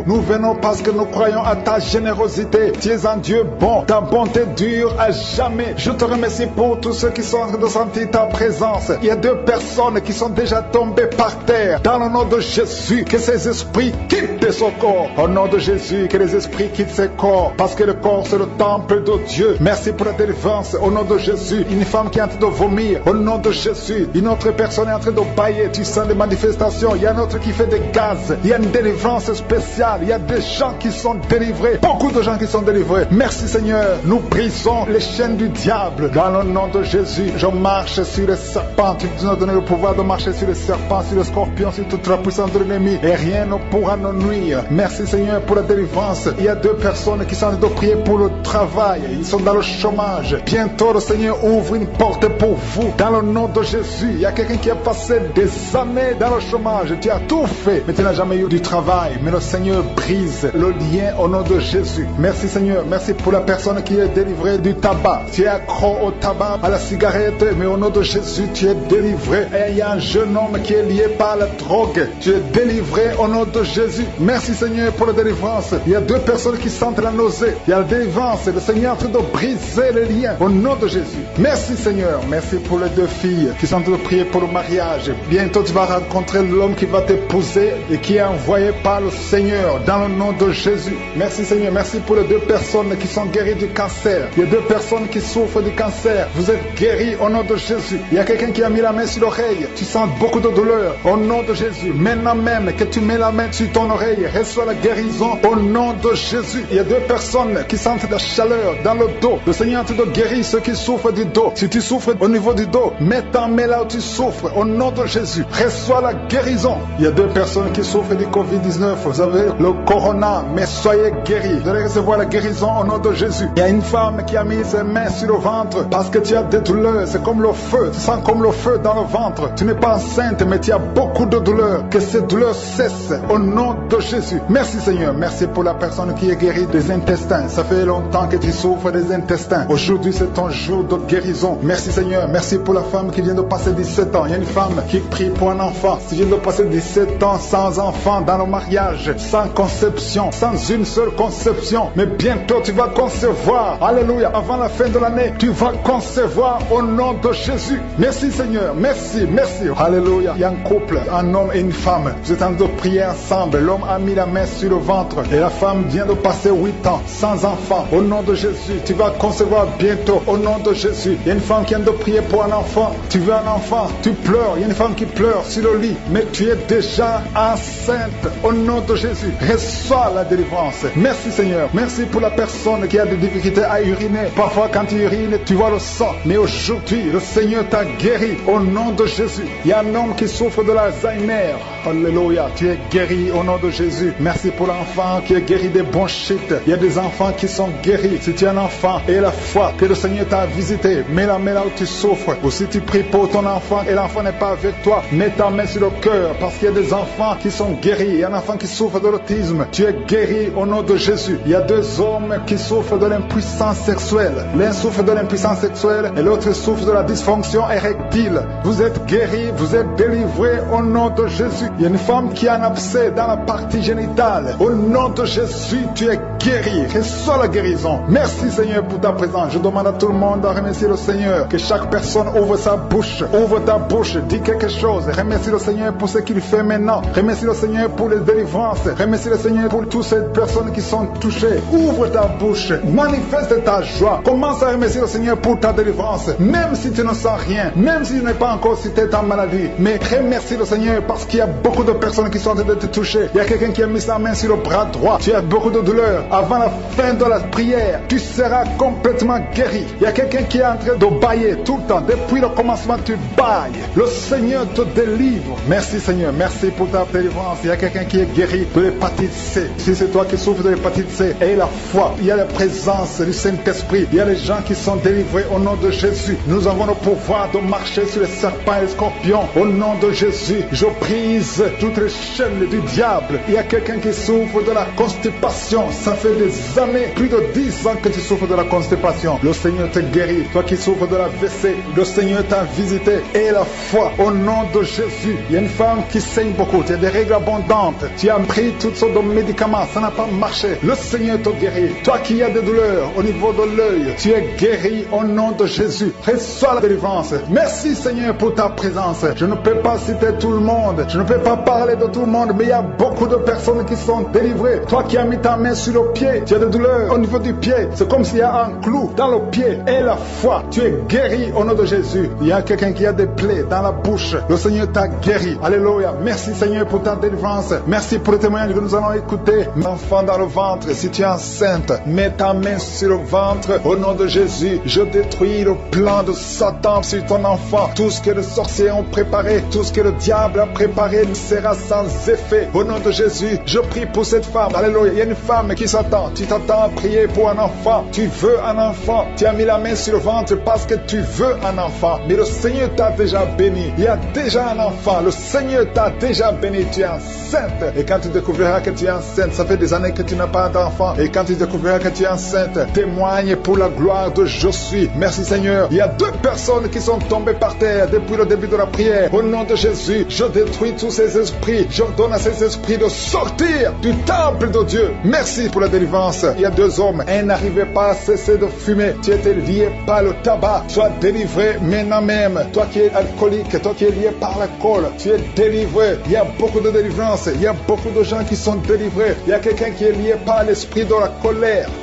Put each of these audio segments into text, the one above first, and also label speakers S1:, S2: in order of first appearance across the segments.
S1: Nous venons parce que nous croyons à ta générosité. Tu es un Dieu bon. Ta bonté dure à jamais. Je te remercie pour tous ceux qui sont en train de sentir ta présence. Il y a 2 personnes qui sont déjà tombées par terre. Dans le nom de Jésus, que ces esprits quittent son corps. Au nom de Jésus, que les esprits quittent ses corps. Parce que le corps, c'est le temple de Dieu. Merci pour la délivrance. Au nom de Jésus, une femme qui est en train de vomir. Au nom de Jésus, une autre personne est en train de bailler. Tu sens des manifestations. Il y a un autre qui fait des gaz. Il y a une délivrance spéciale. Il y a des gens qui sont délivrés. Beaucoup de gens qui sont délivrés. Merci Seigneur. Nous brisons les chaînes du diable. Dans le nom de Jésus, je marche sur les serpents. Tu nous as donné le pouvoir de marcher sur les serpents, sur les scorpions, sur toute la puissance de l'ennemi. Et rien ne pourra nous nuire. Merci Seigneur pour la délivrance. Il y a 2 personnes qui sont en train de prier pour le travail. Ils sont dans le chômage. Bientôt le Seigneur ouvre une porte pour vous. Dans le nom de Jésus, il y a quelqu'un qui a passé des années dans le chômage. Tu as tout fait, mais tu n'as jamais eu du travail. Mais le Seigneur brise le lien au nom de Jésus. Merci Seigneur. Merci pour la personne qui est délivrée du tabac. Tu es accro au tabac, à la cigarette, mais au nom de Jésus, tu es délivré. Et il y a un jeune homme qui est lié par la drogue. Tu es délivré au nom de Jésus. Merci Seigneur pour la délivrance. Il y a 2 personnes qui sentent la nausée. Il y a la délivrance. Le Seigneur est en train de briser les liens au nom de Jésus. Merci Seigneur. Merci pour les 2 filles qui sont en train de prier pour le mariage. Bientôt tu vas rencontrer l'homme qui va t'épouser et qui est envoyé par le Seigneur dans le nom de Jésus. Merci Seigneur. Merci pour les 2 personnes qui sont guéries du cancer. Il y a 2 personnes qui souffrent du cancer. Vous êtes guéris au nom de Jésus. Il y a quelqu'un qui a mis la main sur l'oreille. Tu sens beaucoup de douleur au nom de Jésus. Maintenant même que tu mets la main sur ton oreille, reçois la guérison au nom de Jésus. Il y a 2 personnes qui sentent la chaleur dans le dos. Le Seigneur te guérit ceux qui souffrent du dos. Si tu souffres au niveau du dos, mets ta main là où tu souffres au nom de Jésus. Reçois la guérison. Il y a 2 personnes qui souffrent du Covid-19. Vous avez le corona, mais soyez guéris. Vous allez recevoir la guérison au nom de Jésus. Il y a une femme qui a mis ses mains sur le ventre parce que tu as des douleurs. C'est comme le feu. Tu sens comme le feu dans le ventre. Tu n'es pas enceinte, mais tu as beaucoup de douleurs. Que ces douleurs cessent au nom de Jésus. Merci Seigneur. Merci pour la personne qui est guérie des intestins. Ça fait longtemps que tu souffres des intestins. Aujourd'hui, c'est ton jour de guérison. Merci Seigneur. Merci pour la femme qui vient de passer 17 ans. Il y a une femme qui prie pour un enfant. Tu viens de passer 17 ans sans enfant dans le mariage, sans conception, sans une seule conception. Mais bientôt, tu vas concevoir. Alléluia. Avant la fin de l'année, tu vas concevoir au nom de Jésus. Merci Seigneur. Merci. Merci. Alléluia. Il y a un couple, un homme et une femme. Vous êtes en train de prier ensemble. L'homme a mis la main sur le ventre et la femme vient de passer 8 ans sans enfant. Au nom de Jésus, tu vas concevoir bientôt. Au nom de Jésus. Il y a une femme qui vient de prier pour un enfant. Tu veux un enfant, tu pleures. Il y a une femme qui pleure sur le lit, mais tu es déjà enceinte. Au nom de Jésus, reçois la délivrance. Merci Seigneur. Merci pour la personne qui a des difficultés à uriner. Parfois quand tu urines, tu vois le sang. Mais aujourd'hui, le Seigneur t'a guéri. Au nom de Jésus. Il y a un homme qui souffre de l'Alzheimer. Alléluia. Tu es guéri au nom de Jésus. Merci pour l'enfant qui est guéri des bronchites. Il y a des enfants qui sont guéris. Si tu es un enfant et la foi que le Seigneur t'a visité, mets la main là où tu souffres. Ou si tu pries pour ton enfant et l'enfant n'est pas avec toi, mets ta main sur le cœur parce qu'il y a des enfants qui sont guéris. Il y a un enfant qui souffre de l'autisme. Tu es guéri au nom de Jésus. Il y a 2 hommes qui souffrent de l'impuissance sexuelle. L'un souffre de l'impuissance sexuelle et l'autre souffre de la dysfonction érectile. Vous êtes guéris, vous êtes délivrés au nom de Jésus. Il y a une femme qui a un abcès dans la partie génitale. Au nom de Jésus, tu es guéri. Reçois la guérison. Merci Seigneur pour ta présence. Je demande à tout le monde de remercier le Seigneur. Que chaque personne ouvre sa bouche. Ouvre ta bouche. Dis quelque chose. Remercie le Seigneur pour ce qu'il fait maintenant. Remercie le Seigneur pour les délivrances. Remercie le Seigneur pour toutes ces personnes qui sont touchées. Ouvre ta bouche. Manifeste ta joie. Commence à remercier le Seigneur pour ta délivrance. Même si tu ne sens rien. Même si tu n'es pas encore cité ta maladie. Mais remercie le Seigneur parce qu'il y a beaucoup de personnes qui sont en train de te toucher. Il y a quelqu'un qui a mis sa main sur le bras droit. Tu as beaucoup de douleur. Avant la fin de la prière, tu seras complètement guéri. Il y a quelqu'un qui est en train de bailler tout le temps. Depuis le commencement, tu bailles. Le Seigneur te délivre. Merci Seigneur. Merci pour ta délivrance. Il y a quelqu'un qui est guéri de l'hépatite C. Si c'est toi qui souffres de l'hépatite C, aie la foi. Il y a la présence du Saint-Esprit. Il y a les gens qui sont délivrés au nom de Jésus. Nous avons le pouvoir de marcher sur les serpents et les scorpions. Au nom de Jésus, je brise toutes les chaînes du diable. Il y a quelqu'un qui souffre de la constipation. Ça fait des années, plus de 10 ans que tu souffres de la constipation. Le Seigneur te guérit. Toi qui souffres de la WC, le Seigneur t'a visité. Et la foi au nom de Jésus. Il y a une femme qui saigne beaucoup. Tu as des règles abondantes. Tu as pris pris toutes sortes de médicaments, ça n'a pas marché. Le Seigneur te guérit. Toi qui as des douleurs au niveau de l'œil, tu es guéri au nom de Jésus. Reçois la délivrance. Merci Seigneur pour ta présence. Je ne peux pas citer tout le monde, je ne peux pas parler de tout le monde, mais il y a beaucoup de personnes qui sont délivrées. Toi qui as mis ta main sur le pied, tu as des douleurs au niveau du pied, c'est comme s'il y a un clou dans le pied. Et la foi, tu es guéri au nom de Jésus. Il y a quelqu'un qui a des plaies dans la bouche, le Seigneur t'a guéri. Alléluia. Merci Seigneur pour ta délivrance. Merci pour le témoignage que nous allons écouter. Enfant dans le ventre, si tu es enceinte, mets ta main sur le ventre au nom de Jésus. Je détruis le plan de Satan sur ton enfant. Tout ce que les sorciers ont préparé, tout ce que le diable a préparé ne sera sans effet. Au nom de Jésus, je prie pour cette femme. Alléluia. Il y a une femme qui s'attend. Tu t'attends à prier pour un enfant. Tu veux un enfant. Tu as mis la main sur le ventre parce que tu veux un enfant. Mais le Seigneur t'a déjà béni. Il y a déjà un enfant. Le Seigneur t'a déjà béni. Tu es enceinte. Et quand tu découvriras que tu es enceinte, ça fait des années que tu n'as pas d'enfant. Et quand tu découvriras que tu es enceinte, témoigne pour la gloire de Je suis. Merci Seigneur. Il y a 2 personnes qui sont tombées par terre depuis le début de la prière. Au nom de Jésus, je détruis tous ces esprits. J'ordonne à ces esprits de sortir du temple de Dieu. Merci pour la délivrance. Il y a 2 hommes. Un n'arrivait pas à cesser de fumer. Tu étais lié par le tabac. Sois délivré maintenant même. Toi qui es alcoolique, toi qui es lié par l'alcool, tu es délivré. Il y a beaucoup de délivrance. Il y a beaucoup de gens qui sont délivrés. Il y a quelqu'un qui est lié par l'esprit de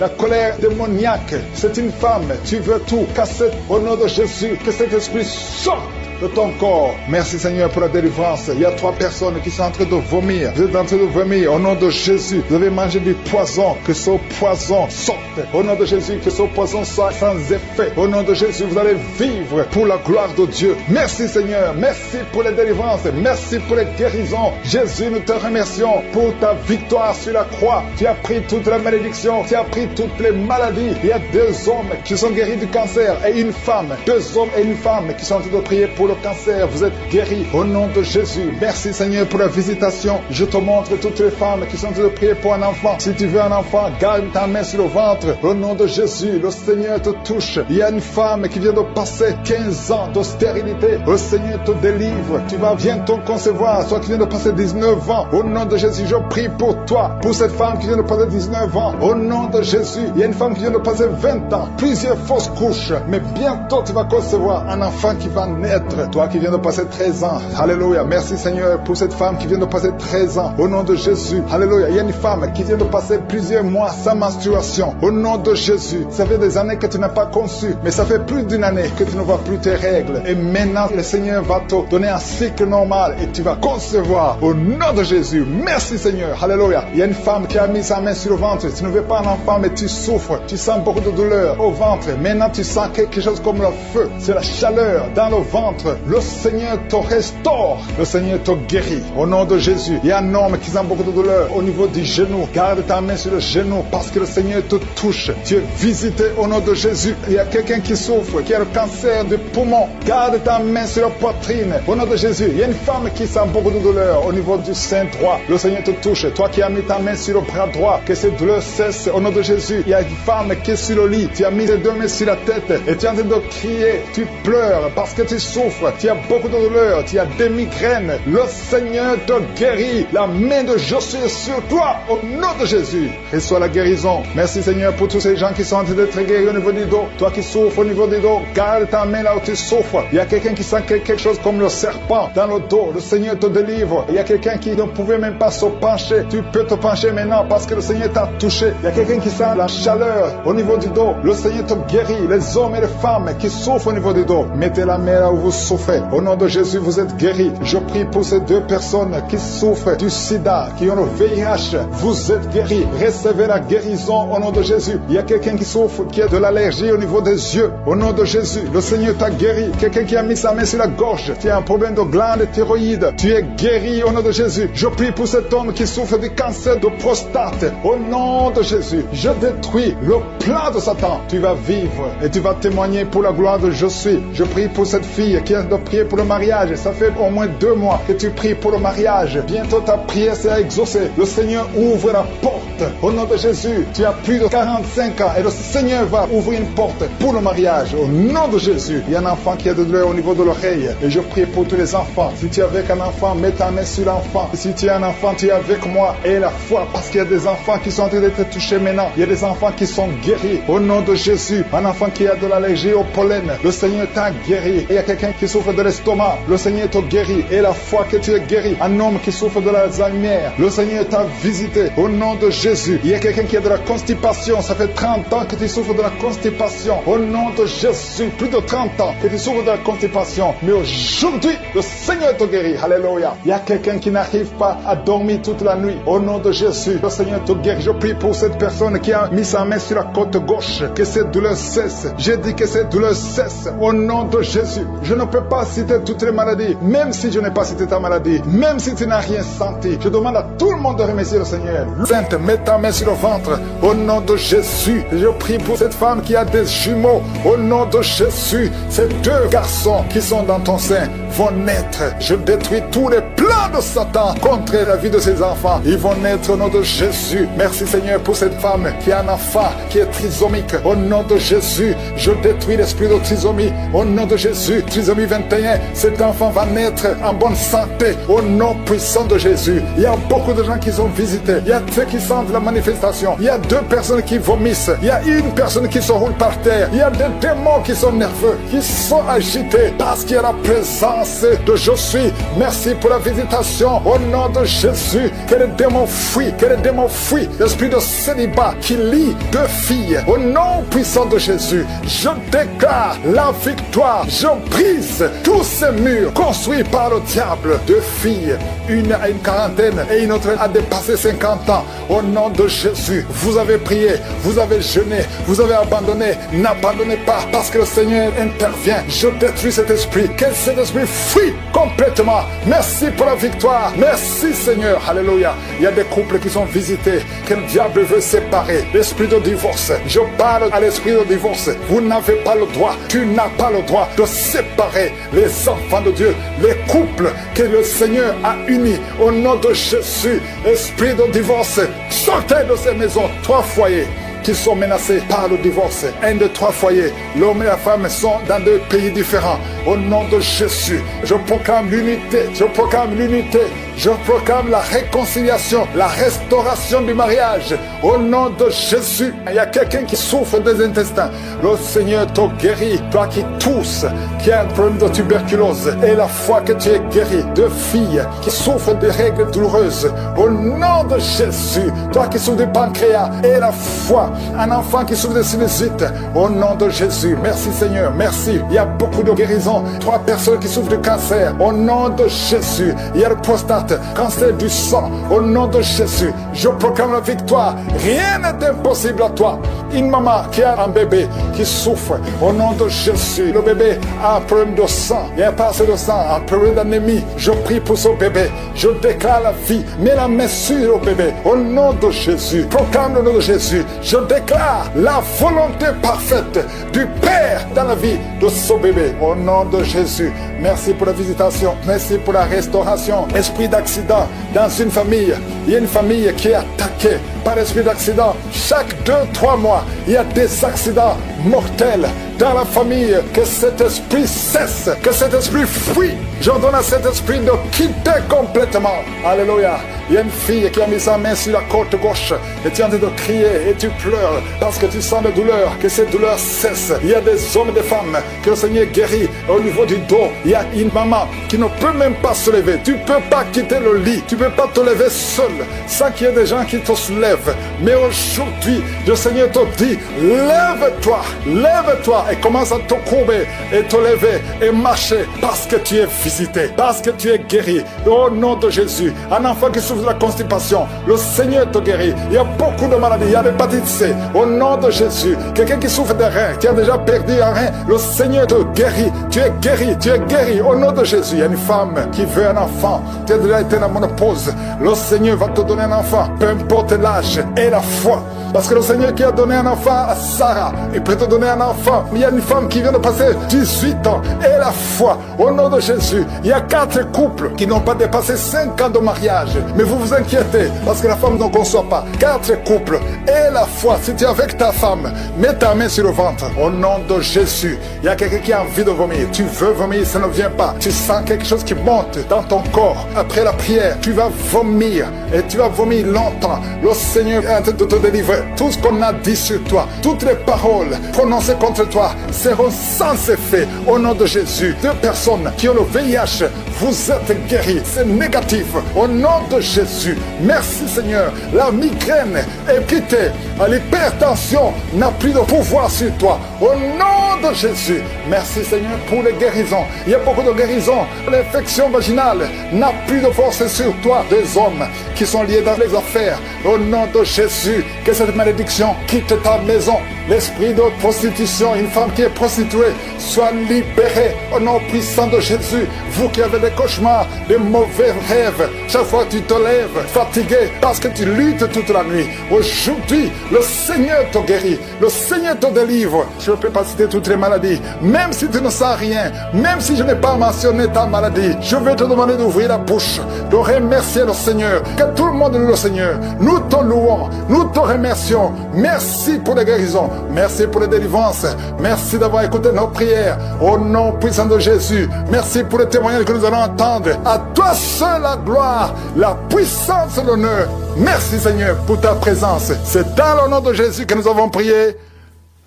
S1: la colère démoniaque. C'est une femme. Tu veux tout casser au nom de Jésus. Que cet esprit sorte de ton corps. Merci Seigneur pour la délivrance. Il y a 3 personnes qui sont en train de vomir. Vous êtes en train de vomir au nom de Jésus. Vous avez mangé du poison. Que ce poison sorte. Au nom de Jésus, que ce poison soit sans effet. Au nom de Jésus, vous allez vivre pour la gloire de Dieu. Merci Seigneur. Merci pour les délivrances. Merci pour les guérisons. Jésus, nous te remercions pour ta victoire sur la croix. Tu as pris toutes les malédictions. Tu as pris toutes les maladies. Il y a 2 hommes qui sont guéris du cancer et une femme. 2 hommes et une femme qui sont en train de prier pour le cancer. Vous êtes guéris au nom de Jésus. Merci Seigneur pour la visitation. Je te montre toutes les femmes qui sont en train de prier pour un enfant. Si tu veux un enfant, garde ta main sur le ventre. Au nom de Jésus, le Seigneur te touche. Il y a une femme qui vient de passer 15 ans de stérilité. Le Seigneur te délivre. Tu vas bientôt concevoir. Toi qui viens de passer 19 ans. Au nom de Jésus, je prie pour toi. Pour cette femme qui vient de passer 19 ans. Au nom de Jésus, il y a une femme qui vient de passer 20 ans. Plusieurs fausses couches. Mais bientôt tu vas concevoir un enfant qui va naître. Toi qui viens de passer 13 ans. Alléluia. Merci Seigneur pour cette femme qui vient de passer 13 ans. Au nom de Jésus. Alléluia. Il y a une femme qui vient de passer plusieurs mois sans menstruation. Au nom de Jésus. Ça fait des années que tu n'as pas conçu. Mais ça fait plus d'une année que tu ne vois plus tes règles. Et maintenant, le Seigneur va te donner un cycle normal. Et tu vas concevoir. Au nom de Jésus. Merci Seigneur. Alléluia. Il y a une femme qui a mis sa main sur le ventre. Tu ne veux pas un enfant, mais tu souffres. Tu sens beaucoup de douleur au ventre. Maintenant, tu sens quelque chose comme le feu. C'est la chaleur dans le ventre. Le Seigneur te restaure. Le Seigneur te guérit. Au nom de Jésus. Il y a un homme qui sent beaucoup de douleur au niveau du genou. Garde ta main sur le genou parce que le Seigneur te touche. Tu es visité au nom de Jésus. Il y a quelqu'un qui souffre, qui a le cancer du poumon. Garde ta main sur la poitrine. Au nom de Jésus. Il y a une femme qui sent beaucoup de douleur au niveau du sein droit. Le Seigneur te touche. Toi qui as mis ta main sur le bras droit, que cette douleur cesse au nom de Jésus. Il y a une femme qui est sur le lit. Tu as mis les 2 mains sur la tête et tu es en train de crier. Tu pleures parce que tu souffres. Tu as beaucoup de douleur. Tu as des migraines. Le Seigneur te guérit. La main de Josué sur toi au nom de Jésus. Reçois la guérison. Merci Seigneur pour tous ces gens qui sont en train d'être guéris au niveau du dos. Toi qui souffres au niveau du dos, garde ta main là où tu souffres. Il y a quelqu'un qui sent quelque chose comme le serpent dans le dos. Le Seigneur te délivre. Il y a quelqu'un qui ne pouvait même pas se pencher. Tu peux te pencher maintenant parce que le Seigneur t'a touché. Il y a quelqu'un qui sent la chaleur au niveau du dos. Le Seigneur te guérit. Les hommes et les femmes qui souffrent au niveau du dos, mettez la main là où vous souffrez. Au nom de Jésus, vous êtes guéris. Je prie pour ces 2 personnes qui souffrent du sida, qui ont le VIH. Vous êtes guéris. Recevez la guérison au nom de Jésus. Il y a quelqu'un qui souffre, qui a de l'allergie au niveau des yeux. Au nom de Jésus, le Seigneur t'a guéri. Quelqu'un qui a mis sa main sur la gorge, qui a un problème de glande thyroïde. Tu es guéri au nom de Jésus. Je prie pour cet homme qui souffre du cancer de prostate. Au nom de Jésus, je détruis le plan de Satan. Tu vas vivre et tu vas témoigner pour la gloire de Je suis. Je prie pour cette fille qui est de prier pour le mariage. Ça fait au moins 2 mois que tu pries pour le mariage. Bientôt ta prière sera exaucée. Le Seigneur ouvre la porte. Au nom de Jésus, tu as plus de 45 ans et le Seigneur va ouvrir une porte pour le mariage. Au nom de Jésus, il y a un enfant qui a de douleur au niveau de l'oreille. Et je prie pour tous les enfants. Si tu es avec un enfant, mets ta main sur l'enfant. Si tu es un enfant, tu es avec moi. Et la foi, parce qu'il y a des enfants qui sont en train d'être touchés maintenant. Il y a des enfants qui sont guéris. Au nom de Jésus, un enfant qui a de l'allergie au pollen, le Seigneur t'a guéri. Et il y a quelqu'un qui souffre de l'estomac, le Seigneur t'a guéri. Et la foi que tu es guéri. Un homme qui souffre de l'Alzheimer, le Seigneur t'a visité. Au nom de Jésus, il y a quelqu'un qui a de la constipation. Ça fait 30 ans que tu souffres de la constipation. Au nom de Jésus, plus de 30 ans que tu souffres de la constipation. Mais aujourd'hui, le Seigneur t'a guéri. Alléluia. Il y a quelqu'un qui n'arrive pas à dormir toute la nuit. Au nom de Jésus, le Seigneur te guérit. Je prie pour cette personne qui a mis sa main sur la côte gauche. Que cette douleur cesse. J'ai dit que cette douleur cesse. Au nom de Jésus. Je ne peux pas citer toutes les maladies. Même si je n'ai pas cité ta maladie. Même si tu n'as rien senti. Je demande à tout le monde de remercier le Seigneur. Sainte, mets ta main sur le ventre. Au nom de Jésus. Je prie pour cette femme qui a des jumeaux. Au nom de Jésus. Ces 2 garçons qui sont dans ton sein vont naître. Je détruis tous les plans de Satan contre la vie de ses enfants. Ils vont naître au nom de Jésus. Merci Seigneur pour cette femme qui a un enfant qui est trisomique. Au nom de Jésus, je détruis l'esprit de trisomie. Au nom de Jésus, trisomie 21, cet enfant va naître en bonne santé. Au nom puissant de Jésus. Il y a beaucoup de gens qui sont visités. Il y a ceux qui sentent la manifestation. Il y a 2 personnes qui vomissent. Il y a une personne qui se roule par terre. Il y a des démons qui sont nerveux, qui sont agités parce qu'il y a la présence de je suis. Merci pour la visitation. Au nom de Jésus, que les démons fuient, que les démons fuient. L'esprit de célibat qui lie 2 filles. Au nom puissant de Jésus, je déclare la victoire. Je brise tous ces murs construits par le diable. 2 filles, une à une quarantaine et une autre a dépassé 50 ans. Au nom de Jésus, vous avez prié, vous avez jeûné, vous avez abandonné. N'abandonnez pas parce que le Seigneur intervient. Je détruis cet esprit. Que cet esprit fuit complètement. Merci pour la victoire. Merci Seigneur. Alléluia. Il y a des couples qui sont visités, que le diable veut séparer. L'esprit de divorce. Je parle à l'esprit de divorce. Vous n'avez pas le droit. Tu n'as pas le droit de séparer les enfants de Dieu, les couples que le Seigneur a unis. Au nom de Jésus, esprit de divorce, sortez de ces maisons. 3 foyers qui sont menacés par le divorce. 1 de 3 foyers. L'homme et la femme sont dans 2 pays différents. Au nom de Jésus, je proclame l'unité. Je proclame l'unité. Je proclame la réconciliation, la restauration du mariage. Au nom de Jésus, il y a quelqu'un qui souffre des intestins. Le Seigneur te guérit. Toi qui tousse, qui a un problème de tuberculose. Et la foi que tu es guéri. 2 filles qui souffrent de règles douloureuses. Au nom de Jésus, toi qui souffres du pancréas. Et la foi, un enfant qui souffre de sinusite. Au nom de Jésus, merci Seigneur, merci. Il y a beaucoup de guérisons. 3 personnes qui souffrent de cancer. Au nom de Jésus, il y a le prostate. Cancer du sang, au nom de Jésus, je proclame la victoire. Rien n'est impossible à toi. Une maman qui a un bébé qui souffre, au nom de Jésus, le bébé a un problème de sang, il n'y a pas assez de sang, un problème d'anémie. Je prie pour ce bébé, je déclare la vie. Mets la main sur le bébé, au nom de Jésus. Proclame le nom de Jésus. Je déclare la volonté parfaite du Père dans la vie de ce bébé, au nom de Jésus. Merci pour la visitation, merci pour la restauration. Esprit d'accident dans une famille, il y a une famille qui est attaquée par l'esprit d'accident. Chaque 2-3 mois, il y a des accidents mortels dans la famille. Que cet esprit cesse, que cet esprit fuit. J'ordonne à cet esprit de quitter complètement. Alléluia. Il y a une fille qui a mis sa main sur la côte gauche et tu es en train de crier et tu pleures parce que tu sens la douleur, que cette douleur cesse. Il y a des hommes et des femmes que le Seigneur guérit au niveau du dos. Il y a une maman qui ne peut même pas se lever. Tu ne peux pas quitter le lit. Tu ne peux pas te lever seul sans qu'il y ait des gens qui te soulèvent. Mais aujourd'hui, le Seigneur te dit, lève-toi, lève-toi et commence à te courber et te lever et marcher parce que tu es visité, parce que tu es guéri. Au nom de Jésus, un enfant qui souffre de la constipation, le Seigneur te guérit. Il y a beaucoup de maladies, il y a l'hépatite C. Au nom de Jésus, quelqu'un qui souffre des reins, qui a déjà perdu un rein, le Seigneur te guérit. Tu es guéri, tu es guéri. Au nom de Jésus, il y a une femme qui veut un enfant. Tu as déjà été dans la ménopause. Le Seigneur va te donner un enfant, peu importe l'âge et la foi. Parce que le Seigneur qui a donné un enfant à Sarah, il peut te donner un enfant. Il y a une femme qui vient de passer 18 ans. Et la foi, au nom de Jésus, il y a 4 couples qui n'ont pas dépassé 5 ans de mariage. Mais vous vous inquiétez, parce que la femme ne conçoit pas. 4 couples. Et la foi, si tu es avec ta femme, mets ta main sur le ventre. Au nom de Jésus, il y a quelqu'un qui a envie de vomir. Tu veux vomir, ça ne vient pas. Tu sens quelque chose qui monte dans ton corps. Après la prière, tu vas vomir. Et tu vas vomir longtemps. Le Seigneur est en train de te délivrer. Tout ce qu'on a dit sur toi, toutes les paroles prononcées contre toi seront sans effet. Au nom de Jésus, 2 personnes qui ont le VIH, vous êtes guéris. C'est négatif. Au nom de Jésus, merci Seigneur. La migraine est quittée. L'hypertension n'a plus de pouvoir sur toi. Au nom de Jésus, merci Seigneur pour les guérisons. Il y a beaucoup de guérisons. L'infection vaginale n'a plus de force sur toi. Des hommes qui sont liés dans les affaires. Au nom de Jésus, que cette malédiction quitte ta maison. L'esprit de prostitution, une femme qui est prostituée, soit libérée au nom puissant de Jésus. Vous qui avez des cauchemars, des mauvais rêves, chaque fois que tu te lèves fatigué parce que tu luttes toute la nuit. Aujourd'hui, le Seigneur te guérit, le Seigneur te délivre. Je ne peux pas citer toutes les maladies, même si tu ne sens rien, même si je n'ai pas mentionné ta maladie, je vais te demander d'ouvrir la bouche, de remercier le Seigneur. Que tout le monde loue le Seigneur. Nous te louons, nous te remercions. Merci pour les guérisons. Merci pour les délivrances. Merci d'avoir écouté nos prières. Au nom puissant de Jésus. Merci pour les témoignages que nous allons entendre. À toi seul la gloire, la puissance et l'honneur. Merci Seigneur pour ta présence. C'est dans le nom de Jésus que nous avons prié.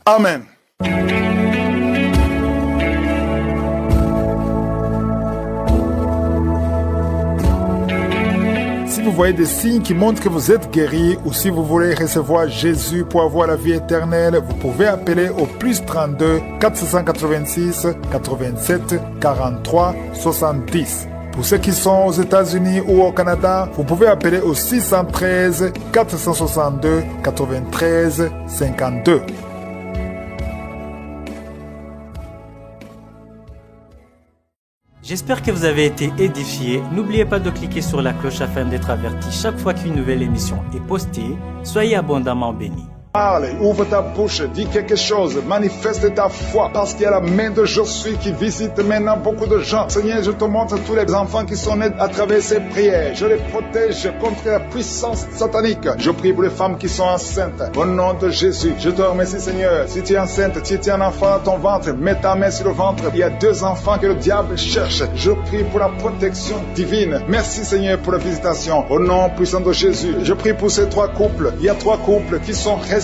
S1: Amen. Si vous voyez des signes qui montrent que vous êtes guéri ou si vous voulez recevoir Jésus pour avoir la vie éternelle, vous pouvez appeler au plus 32 486 87 43 70. Pour ceux qui sont aux États-Unis ou au Canada, vous pouvez appeler au 613 462 93 52.
S2: J'espère que vous avez été édifiés. N'oubliez pas de cliquer sur la cloche afin d'être averti chaque fois qu'une nouvelle émission est postée. Soyez abondamment bénis.
S1: Parle, ouvre ta bouche, dis quelque chose, manifeste ta foi, parce qu'il y a la main de Josué qui visite maintenant beaucoup de gens. Seigneur, je te montre tous les enfants qui sont nés à travers ces prières. Je les protège contre la puissance satanique. Je prie pour les femmes qui sont enceintes. Au nom de Jésus, je te remercie Seigneur. Si tu es enceinte, si tu as un enfant dans ton ventre, mets ta main sur le ventre. Il y a 2 enfants que le diable cherche. Je prie pour la protection divine. Merci Seigneur pour la visitation. Au nom puissant de Jésus, je prie pour ces 3 couples. Il y a 3 couples qui sont restaurés.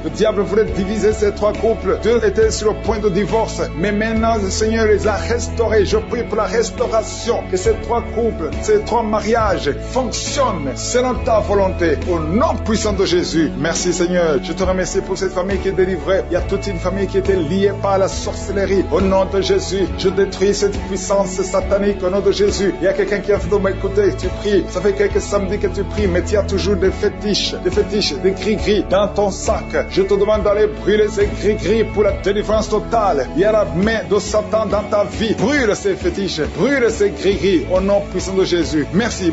S1: Le diable voulait diviser ces 3 couples. 2 étaient sur le point de divorce. Mais maintenant, le Seigneur les a restaurés. Je prie pour la restauration. Que ces 3 couples, ces 3 mariages fonctionnent selon ta volonté. Au nom puissant de Jésus. Merci Seigneur. Je te remercie pour cette famille qui est délivrée. Il y a toute une famille qui était liée par la sorcellerie. Au nom de Jésus, je détruis cette puissance satanique. Au nom de Jésus. Il y a quelqu'un qui a fait de m'écouter. Tu pries. Ça fait quelques samedis que tu pries. Mais tu as toujours des fétiches, des gris-gris dans ton sac. Je te demande d'aller brûler ces gris-gris pour la délivrance totale. Il y a la main de Satan dans ta vie. Brûle ces fétiches, brûle ces gris-gris au nom puissant de Jésus. Merci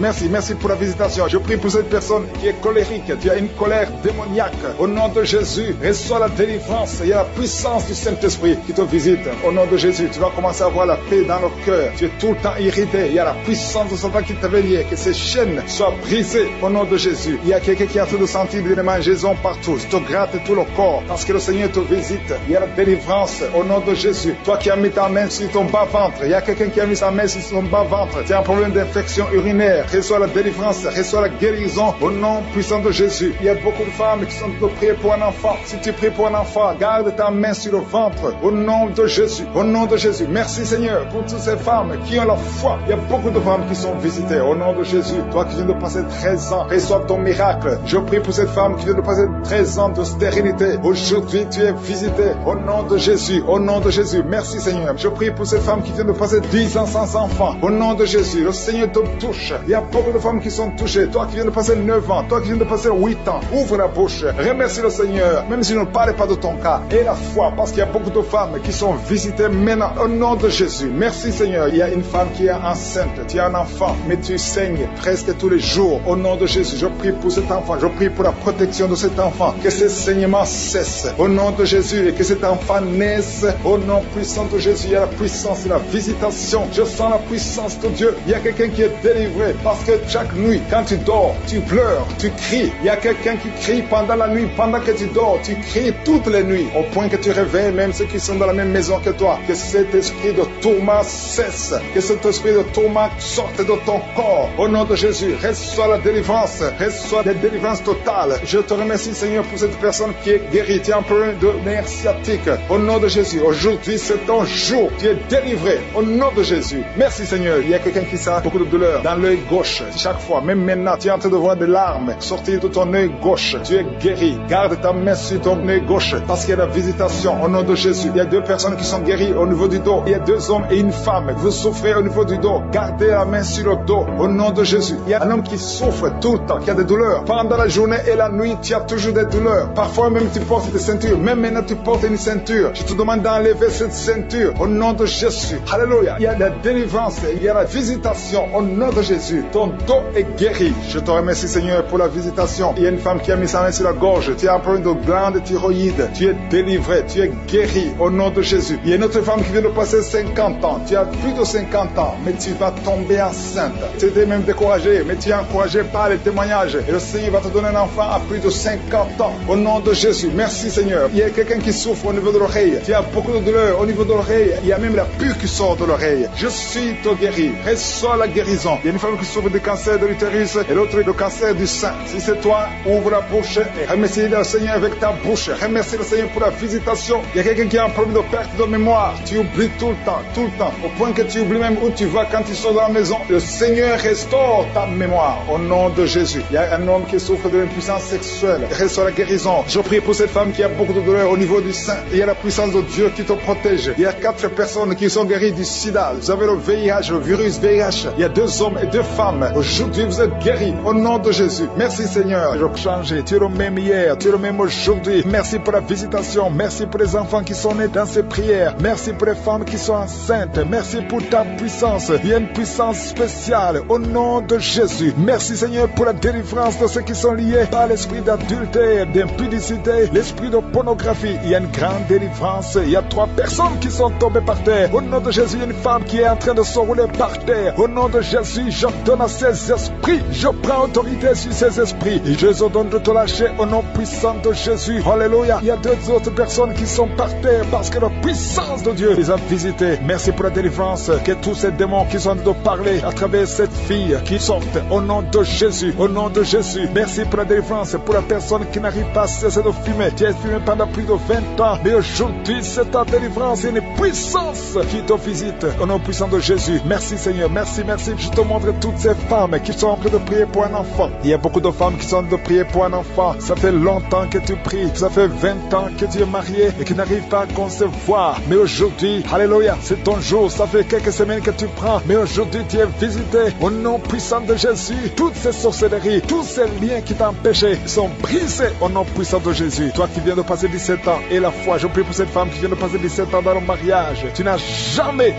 S1: pour la visitation. Je prie pour cette personne qui est colérique. Tu as une colère démoniaque. Au nom de Jésus, reçois la délivrance. Il y a la puissance du Saint-Esprit qui te visite. Au nom de Jésus, tu vas commencer à avoir la paix dans le cœur. Tu es tout le temps irrité. Il y a la puissance de Satan qui t'avait lié. Que ces chaînes soient brisées au nom de Jésus. Il y a quelqu'un qui a fait de sentir des mangeaisons partout. Je te gratte tout le corps parce que le Seigneur te visite. Il y a la délivrance au nom de Jésus. Toi qui as mis ta main sur ton bas-ventre, il y a quelqu'un qui a mis sa main sur son bas-ventre. Tu as un problème d'infection urinaire. Reçois la délivrance, reçois la guérison au nom puissant de Jésus. Il y a beaucoup de femmes qui sont de prier pour un enfant. Si tu pries pour un enfant, garde ta main sur le ventre au nom de Jésus. Au nom de Jésus. Merci Seigneur pour toutes ces femmes qui ont la foi. Il y a beaucoup de femmes qui sont visitées au nom de Jésus. Toi qui viens de passer 13 ans, reçois ton miracle. Je prie pour cette femme qui vient de passer 13 ans de stérilité. Aujourd'hui, tu es visité au nom de Jésus. Au nom de Jésus. Merci Seigneur. Je prie pour cette femme qui vient de passer 10 ans sans enfant. Au nom de Jésus. Le Seigneur te touche. Il y a beaucoup de femmes qui sont touchées. Toi qui viens de passer 9 ans. Toi qui viens de passer 8 ans. Ouvre la bouche. Remercie le Seigneur. Même si je ne parle pas de ton cas. Et la foi. Parce qu'il y a beaucoup de femmes qui sont visitées maintenant. Au nom de Jésus. Merci Seigneur. Il y a une femme qui est enceinte. Tu as un enfant. Mais tu saignes presque tous les jours. Au nom de Jésus. Je prie pour cet enfant. Je prie pour la protection de cet enfant. que ces saignements cessent au nom de Jésus et que cet enfant naisse au nom puissant de Jésus. Il y a la puissance de la visitation. Je sens la puissance de Dieu. Il y a quelqu'un qui est délivré parce que chaque nuit, quand tu dors, tu pleures, tu cries. Il y a quelqu'un qui crie pendant la nuit, pendant que tu dors, tu cries toutes les nuits au point que tu réveilles même ceux qui sont dans la même maison que toi. Que cet esprit de tourment cesse, que cet esprit de tourment sorte de ton corps au nom de Jésus. Reçois la délivrance, reçois la délivrance totale. Je te remercie Seigneur pour cette personne qui est guérie. Tu es un problème de nerf sciatique au nom de Jésus. Aujourd'hui c'est ton jour, tu es délivré au nom de Jésus. Merci Seigneur. Il y a quelqu'un qui sent beaucoup de douleur dans l'œil gauche. Chaque fois, même maintenant, tu es en train de voir des larmes sortir de ton œil gauche. Tu es guéri. Garde ta main sur ton œil gauche parce qu'il y a la visitation au nom de Jésus. Il y a 2 personnes qui sont guéries au niveau du dos. Il y a 2 hommes et une femme. Vous souffrez au niveau du dos. Gardez la main sur le dos au nom de Jésus. Il y a un homme qui souffre tout le temps, qui a des douleurs. Pendant la journée et la nuit, tu as toujours des douleurs. Parfois même tu portes des ceintures. Même maintenant tu portes une ceinture. Je te demande d'enlever cette ceinture au nom de Jésus. Alléluia. Il y a la délivrance. Il y a la visitation au nom de Jésus. Ton dos est guéri. Je te remercie Seigneur pour la visitation. Il y a une femme qui a mis sa main sur la gorge. Tu as un problème de glande thyroïde. Tu es délivré. Tu es guéri au nom de Jésus. Il y a une autre femme qui vient de passer 50 ans. Tu as plus de 50 ans, mais tu vas tomber enceinte. Tu étais même découragé, mais tu es encouragé par les témoignages. Et le Seigneur va te donner un enfant à plus de 50 ans au nom de Jésus. Merci Seigneur. Il y a quelqu'un qui souffre au niveau de l'oreille. Tu as beaucoup de douleur au niveau de l'oreille. Il y a même la pus qui sort de l'oreille. Je suis te guéri. Reçois la guérison. Il y a une femme qui souffre du cancer de l'utérus et l'autre du cancer du sein. Si c'est toi, ouvre la bouche et remercie le Seigneur avec ta bouche. Remercie le Seigneur pour la visitation. Il y a quelqu'un qui a un problème de perte de mémoire. Tu oublies tout le temps, au point que tu oublies même où tu vas quand tu sors de la maison. Le Seigneur restaure ta mémoire au nom de Jésus. Il y a un homme qui souffre de l'impuissance sexuelle. Reçois la guérison. Je prie pour cette femme qui a beaucoup de douleur au niveau du sein. Il y a la puissance de Dieu qui te protège. Il y a 4 personnes qui sont guéries du sida. Vous avez le VIH, le virus VIH. Il y a 2 hommes et 2 femmes. Aujourd'hui, vous êtes guéris au nom de Jésus. Merci Seigneur. Je change. Tu es le même hier, tu es le même aujourd'hui. Merci pour la visitation. Merci pour les enfants qui sont nés dans ces prières. Merci pour les femmes qui sont enceintes. Merci pour ta puissance. Il y a une puissance spéciale au nom de Jésus. Merci Seigneur pour la délivrance de ceux qui sont liés par l'esprit d'adultère, d'impudicité, l'esprit de pornographie. Il y a une grande délivrance. Il y a 3 personnes qui sont tombées par terre. Au nom de Jésus, il y a une femme qui est en train de se rouler par terre. Au nom de Jésus, j'ordonne à ces esprits. Je prends autorité sur ces esprits. Et je les ordonne de te lâcher au nom puissant de Jésus. Alléluia. Il y a 2 autres personnes qui sont par terre parce que la puissance de Dieu les a visités. Merci pour la délivrance. Que tous ces démons qui sont de parler à travers cette fille qui sortent au nom de Jésus. Au nom de Jésus. Merci pour la délivrance. Pour la personne qui n'arrive pas à cesser de fumer. Tu as fumé pendant plus de 20 ans. Mais aujourd'hui, c'est ta délivrance et une puissance qui te visite. Au nom puissant de Jésus. Merci Seigneur. Merci, merci. Je te montre toutes ces femmes qui sont en train de prier pour un enfant. Il y a beaucoup de femmes qui sont en train de prier pour un enfant. Ça fait longtemps que tu pries. Ça fait 20 ans que tu es marié et que tu n'arrives pas à concevoir. Mais aujourd'hui, alléluia, c'est ton jour. Ça fait quelques semaines que tu prends. Mais aujourd'hui, tu es visité. Au nom puissant de Jésus, toutes ces sorcelleries, tous ces liens qui t'empêchaient sont brisés au nom puissant de Jésus. Toi qui viens de passer 17 ans et la foi, je prie pour cette femme qui vient de passer 17 ans dans le mariage. Tu n'as jamais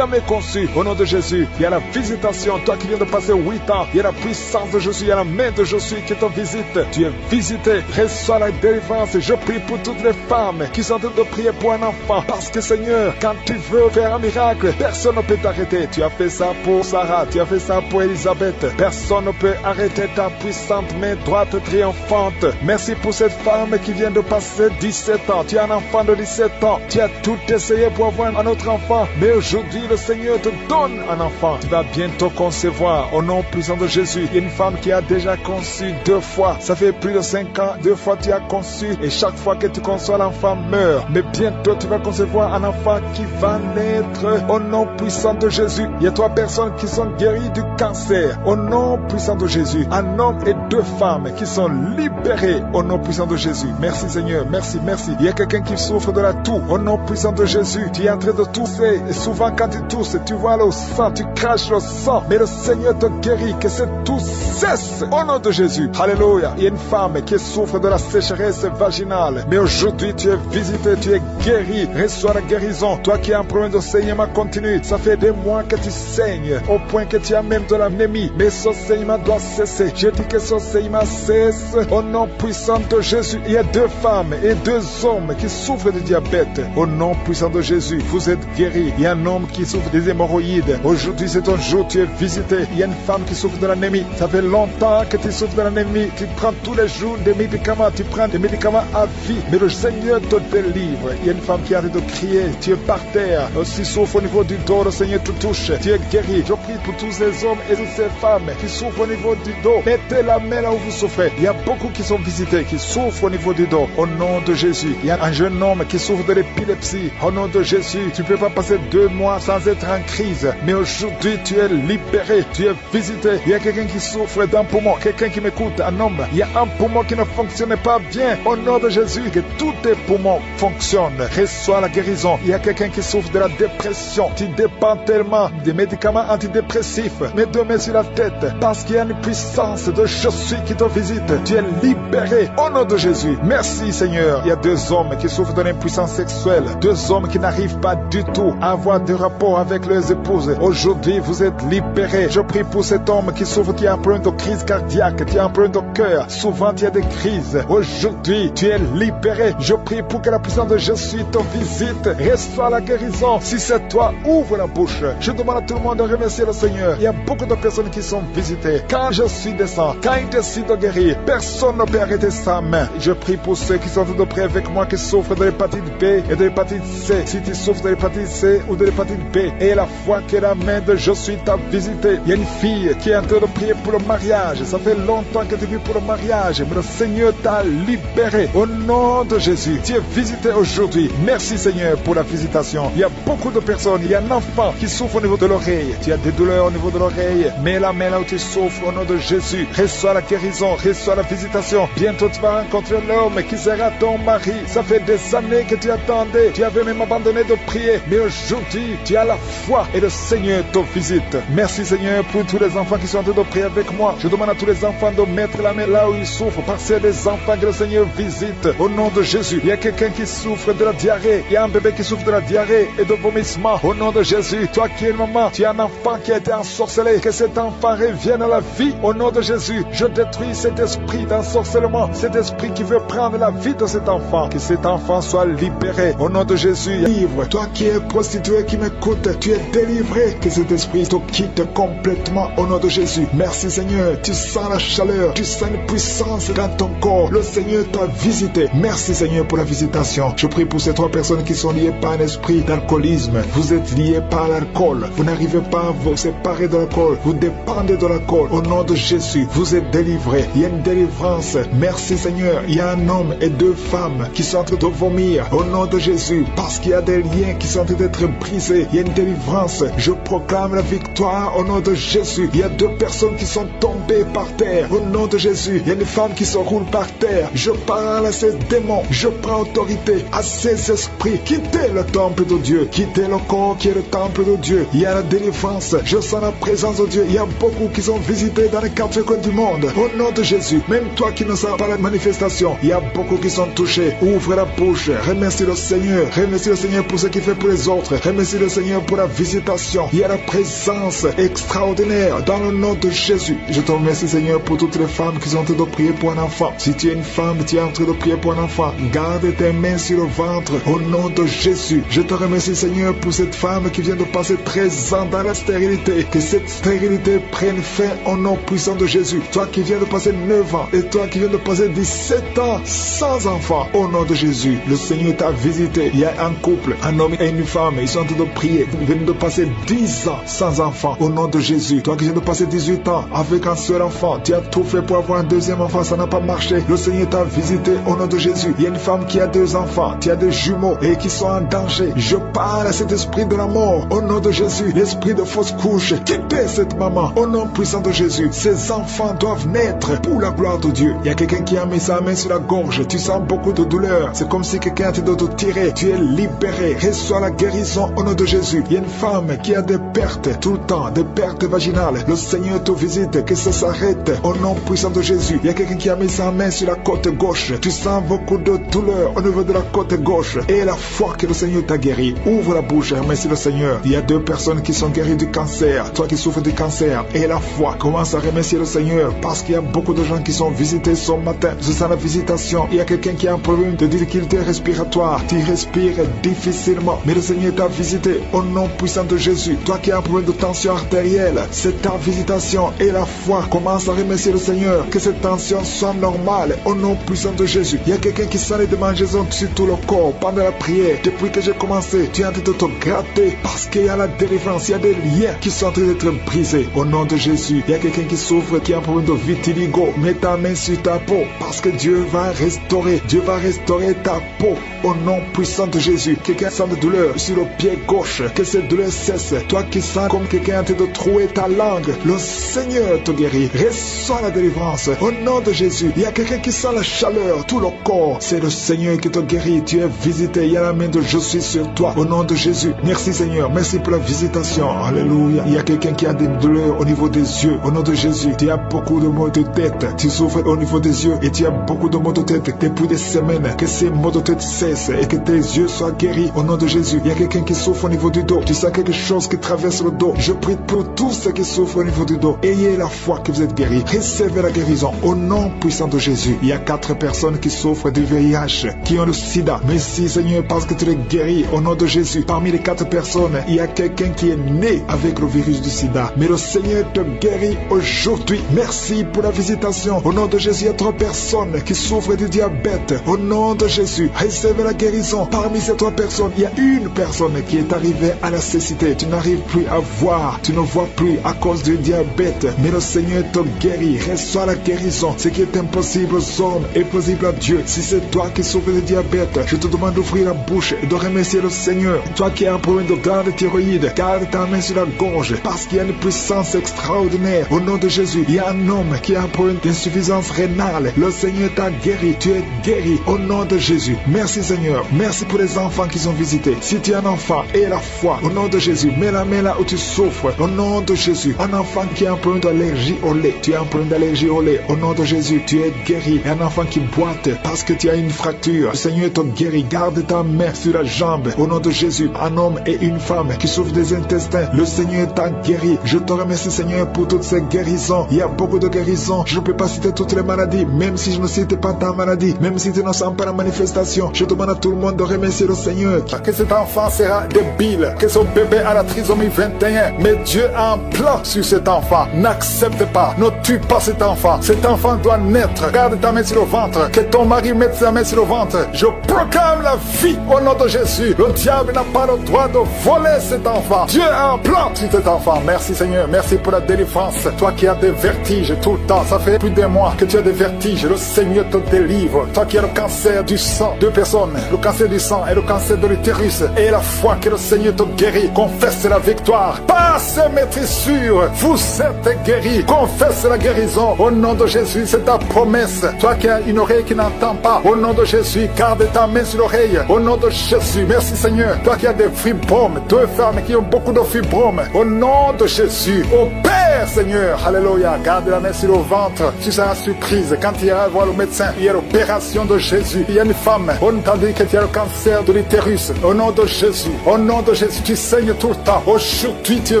S1: conçu. Au nom de Jésus, il y a la visitation. Toi qui viens de passer 8 ans, il y a la puissance de Jésus, il y a la main de Jésus qui te visite. Tu es visité. Reçois la délivrance. Je prie pour toutes les femmes qui sont en train de prier pour un enfant. Parce que Seigneur, quand tu veux faire un miracle, personne ne peut t'arrêter. Tu as fait ça pour Sarah, tu as fait ça pour Elisabeth. Personne ne peut arrêter ta puissante main droite triomphante. Merci pour cette femme qui vient de passer 17 ans. Tu as un enfant de 17 ans. Tu as tout essayé pour avoir un autre enfant. Mais aujourd'hui, le Seigneur te donne un enfant. Tu vas bientôt concevoir au nom puissant de Jésus. Il y a une femme qui a déjà conçu 2 fois. Ça fait plus de 5 ans. 2 fois tu as conçu. Et chaque fois que tu conçois, l'enfant meurt. Mais bientôt, tu vas concevoir un enfant qui va naître au nom puissant de Jésus. Il y a 3 personnes qui sont guéries du cancer au nom puissant de Jésus. Un homme et 2 femmes qui sont libérés au nom puissant de Jésus. Merci Seigneur, merci, merci. Il y a quelqu'un qui souffre de la toux au nom puissant de Jésus. Tu es en train de tousser et souvent quand tu tousses, tu vois le sang, tu craches le sang. Mais le Seigneur te guérit, que cette toux cesse au nom de Jésus. Alléluia. Il y a une femme qui souffre de la sécheresse vaginale. Mais aujourd'hui tu es visité, tu es guéri. Reçois la guérison. Toi qui as un problème de saignement continu, ça fait des mois que tu saignes au point que tu as même de l'anémie. Mais ce saignement doit cesser. Je dis que ce saignement cesse au nom puissant de Jésus, il y a 2 femmes et 2 hommes qui souffrent de diabète. Au nom puissant de Jésus, vous êtes guéris. Il y a un homme qui souffre des hémorroïdes. Aujourd'hui, c'est ton jour, tu es visité. Il y a une femme qui souffre de l'anémie. Ça fait longtemps que tu souffres de l'anémie. Tu prends tous les jours des médicaments. Tu prends des médicaments à vie. Mais le Seigneur te délivre. Il y a une femme qui arrête de crier. Tu es par terre. Si souffre au niveau du dos, le Seigneur te touche. Tu es guéri. Je prie pour tous ces hommes et toutes ces femmes qui souffrent au niveau du dos. Mettez la main là où vous souffrez. Il y a beaucoup qui sont visités, qui souffrent au niveau du dos. Au nom de Jésus. Il y a un jeune homme qui souffre de l'épilepsie. Au nom de Jésus, tu ne peux pas passer 2 mois sans être en crise. Mais aujourd'hui, tu es libéré. Tu es visité. Il y a quelqu'un qui souffre d'un poumon. Quelqu'un qui m'écoute, un homme. Il y a un poumon qui ne fonctionne pas bien. Au nom de Jésus, que tous tes poumons fonctionnent. Reçois la guérison. Il y a quelqu'un qui souffre de la dépression. Tu dépends tellement des médicaments antidépressifs. Mets 2 mains sur la tête. Parce qu'il y a une puissance de je suis qui te visite. Tu es libéré. Au nom de Jésus. Merci Seigneur. Il y a 2 hommes qui souffrent de l'impuissance sexuelle. 2 hommes qui n'arrivent pas du tout à avoir des rapports avec leurs épouses. Aujourd'hui, vous êtes libérés. Je prie pour cet homme qui souffre, qui a un problème de crise cardiaque, qui a un problème de cœur. Souvent, il y a des crises. Aujourd'hui, tu es libéré. Je prie pour que la puissance de Jésus te visite. Reçois la guérison. Si c'est toi, ouvre la bouche. Je demande à tout le monde de remercier le Seigneur. Il y a beaucoup de personnes qui sont visitées. Quand je suis descend, quand il décide de guérir, personne ne peut arrêter sa main. Je prie pour ceux qui sont de près avec moi, qui souffrent de l'hépatite B et de l'hépatite C. Si tu souffres de l'hépatite C ou de l'hépatite B, et la foi que la main de je suis t'a visité. Il y a une fille qui est en train de prier pour le mariage. Ça fait longtemps que tu vis pour le mariage, mais le Seigneur t'a libéré. Au nom de Jésus, tu es visité aujourd'hui. Merci Seigneur pour la visitation. Il y a beaucoup de personnes. Il y a un enfant qui souffre au niveau de l'oreille. Tu as des douleurs au niveau de l'oreille. Mets la main là où tu souffres au nom de Jésus. Reçois la guérison, reçois la visitation. Bientôt tu vas rencontrer l'homme qui sera ton mari. Ça fait des années que tu attendais. Tu avais même abandonné de prier. Mais aujourd'hui, tu as la foi et le Seigneur te visite. Merci Seigneur pour tous les enfants qui sont en train de prier avec moi. Je demande à tous les enfants de mettre la main là où ils souffrent. Parce que c'est des enfants que le Seigneur visite. Au nom de Jésus, il y a quelqu'un qui souffre de la diarrhée. Il y a un bébé qui souffre de la diarrhée et de vomissement. Au nom de Jésus, toi qui es une maman, tu as un enfant qui a été ensorcelé. Que cet enfant revienne à la vie. Au nom de Jésus, je détruis cet esprit d'ensorcellement. Cet esprit qui veut prendre la vie de cet enfant. Que cet enfant soit libéré. Au nom de Jésus, livre. Toi qui es prostituée, qui m'écoute, tu es délivré. Que cet esprit te quitte complètement au nom de Jésus. Merci Seigneur. Tu sens la chaleur. Tu sens une puissance dans ton corps. Le Seigneur t'a visité. Merci Seigneur pour la visitation. Je prie pour ces 3 personnes qui sont liées par un esprit d'alcoolisme. Vous êtes liés par l'alcool. Vous n'arrivez pas à vous séparer de l'alcool. Vous dépendez de l'alcool. Au nom de Jésus, vous êtes délivrés. Il y a une délivrance. Merci Seigneur. Il y a un homme et 2 femmes qui sont en train de vomir. Au nom de Jésus. Parce qu'il y a des liens qui sont en train d'être brisés. Il y a une délivrance. Je proclame la victoire au nom de Jésus. Il y a 2 personnes qui sont tombées par terre. Au nom de Jésus. Il y a une femme qui se roule par terre. Je parle à ces démons. Je prends autorité à ces esprits. Quittez le temple de Dieu. Quittez le corps qui est le temple de Dieu. Il y a la délivrance. Je sens la présence de Dieu. Il y a beaucoup qui sont visités dans les 4 coins du monde. Au nom de Jésus. Même toi qui ne sens pas la manifestation. Il y a beaucoup qui sont touchés. Ouvre la bouche. Remercie le Seigneur. Remercie le Seigneur pour ce qu'il fait pour les autres. Remercie le Seigneur pour la visitation. Il y a la présence extraordinaire dans le nom de Jésus. Je te remercie Seigneur pour toutes les femmes qui sont en train de prier pour un enfant. Si tu es une femme, tu es en train de prier pour un enfant, garde tes mains sur le ventre au nom de Jésus. Je te remercie Seigneur pour cette femme qui vient de passer 13 ans dans la stérilité. Que cette stérilité prenne fin au nom puissant de Jésus. Toi qui viens de passer 9 ans et toi qui viens de passer 17 ans sans enfant, au nom de Jésus, le Seigneur t'a visité. Il y a un couple, un homme et une femme, ils sont en train de prier. Ils viennent de passer 10 ans sans enfant, au nom de Jésus. Toi qui viens de passer 18 ans avec un seul enfant, tu as tout fait pour avoir un deuxième enfant, ça n'a pas marché. Le Seigneur t'a visité au nom de Jésus. Il y a une femme qui a 2 enfants, tu as des jumeaux et qui sont en danger. Je parle à cet esprit de la mort au nom de Jésus. L'esprit de fausse couche, quittez cette maman au nom puissant de Jésus. Ces enfants doivent naître pour la gloire de Dieu. Il y a quelqu'un qui a mis sa main sur la gorge, tu sens beaucoup de douleur. C'est comme si quelqu'un était de te tirer. Tu es libéré. Reçois la guérison au nom de Jésus. Il y a une femme qui a des pertes tout le temps, des pertes vaginales. Le Seigneur te visite, que ça s'arrête au nom puissant de Jésus. Il y a quelqu'un qui a mis sa main sur la côte gauche. Tu sens beaucoup de douleur au niveau de la côte gauche. Et la foi que le Seigneur t'a guéri. Ouvre la bouche et remercie le Seigneur. Il y a 2 personnes qui sont guéries du cancer. Toi qui souffres du cancer. Et la foi, commence à remercier le Seigneur parce qu'il y a beaucoup de gens qui sont visités ce matin. je sens la visitation. Il y a quelqu'un qui a un problème de difficulté respiratoire. Tu respires difficilement, mais le Seigneur t'a visité au nom puissant de Jésus. Toi qui as un problème de tension artérielle, c'est ta visitation et la foi. Commence à remercier le Seigneur, que cette tension soit normale au nom puissant de Jésus. Il y a quelqu'un qui sent les démangeaisons sur tout le corps pendant la prière. Depuis que j'ai commencé, tu es en train de te gratter parce qu'il y a la délivrance, il y a des liens qui sont en train d'être brisés au nom de Jésus. Il y a quelqu'un qui souffre, qui a un problème de vitiligo. Mets ta main sur ta peau parce que Dieu va restaurer. Dieu va restaurer ta peau au nom puissant de Jésus. Quelqu'un sent de douleur sur le pied gauche, que cette douleur cesse. Toi qui sens comme quelqu'un est en train de trouer ta langue, le Seigneur te guérit. Reçois la délivrance au nom de Jésus. Il y a quelqu'un qui sent la chaleur, tout le corps. C'est le Seigneur qui te guérit. Tu es visité. Il y a la main de je suis sur toi au nom de Jésus. Merci Seigneur. Merci pour la visitation. Alléluia. Il y a quelqu'un qui a des douleurs au niveau des yeux. Au nom de Jésus. Tu as beaucoup de maux de tête. Tu souffres au niveau des yeux et tu as beaucoup de maux de tête depuis des semaines. Que ces maux de tête cessent et que tes yeux soient guéris au nom de Jésus. Il y a quelqu'un qui souffre au niveau du dos. Tu sens quelque chose qui traverse le dos. Je prie pour tous ceux qui souffrent au niveau du dos. Ayez la foi que vous êtes guéris. Recevez la guérison au nom puissant de Jésus. Il y a 4 personnes qui souffrent du VIH, qui ont le sida. Merci Seigneur parce que tu les guéris au nom de Jésus. Parmi les 4 personnes, il y a quelqu'un qui est né avec le virus du sida. Mais le Seigneur te guérit aujourd'hui. Merci pour la visitation. Au nom de Jésus, il y a 3 personnes qui souffrent du diabète. Au nom de Jésus, recevez la guérison. Parmi ces 3 personnes, il y a une personne qui est arrivée à la cécité. Tu n'arrives plus à voir. Tu ne vois plus à cause du diabète. Mais le Seigneur te guérit. Reçois la guérison. Ce qui est impossible aux hommes est possible à Dieu. Si c'est toi qui souffres de diabète, je te demande d'ouvrir la bouche et de remercier le Seigneur. Toi qui as un problème de glande thyroïde, garde ta main sur la gorge parce qu'il y a une puissance extraordinaire. Au nom de Jésus, il y a un homme qui a un problème d'insuffisance rénale. Le Seigneur t'a guéri. Tu es guéri au nom de Jésus. Merci Seigneur. Merci pour les enfants qui sont visités. Si tu es un enfant, aie la foi au nom de Jésus. Mets la main là où tu souffres au nom de Jésus. Un enfant qui a un problème d'allergie au lait. Tu as un problème d'allergie au lait. Au nom de Jésus, tu es guéri. Un enfant qui boite parce que tu as une fracture. Le Seigneur te guérit. Garde ta main sur la jambe. Au nom de Jésus, un homme et une femme qui souffrent des intestins. Le Seigneur t'a guéri. Je te remercie Seigneur pour toutes ces guérisons. Il y a beaucoup de guérisons. Je ne peux pas citer toutes les maladies. Même si je ne cite pas ta maladie. Même si tu ne sens pas la manifestation. Je demande à tout le monde de remercier le Seigneur. Que cet enfant sera débile. Que son bébé a la trisomie 21. Mais Dieu a un plan sur cet enfant. N'accepte pas. Ne tue pas cet enfant. Cet enfant doit naître. Garde ta main sur le ventre. Que ton mari mette sa main sur le ventre. Je proclame la vie au nom de Jésus. Le diable n'a pas le droit de voler cet enfant. Dieu a un plan sur cet enfant. Merci Seigneur. Merci pour la délivrance. Toi qui as des vertiges tout le temps. Ça fait plus d'un mois que tu as des vertiges. Le Seigneur te délivre. Toi qui as le cancer du sang. 2 personnes. Le cancer du sang et le cancer de l'utérus. Et la foi que le Seigneur te guérit. Confesse la victoire. Passe maîtrise sûre. Vous êtes guéris. Confesse la guérison. Au nom de Jésus, c'est ta promesse. Toi qui as une oreille qui n'entend pas. Au nom de Jésus, garde ta main sur l'oreille. Au nom de Jésus, merci Seigneur. Toi qui as des fibromes. 2 femmes qui ont beaucoup de fibromes. Au nom de Jésus, opère Seigneur. Alléluia. Garde la main sur le ventre. Tu seras surprise quand tu iras voir le médecin. Il y a l'opération de Jésus. Il y a une femme. On t'a dit que tu as le cancer de l'utérus. Au nom de Jésus. Au nom de Jésus, tu saignes tout le temps. Aujourd'hui, tu es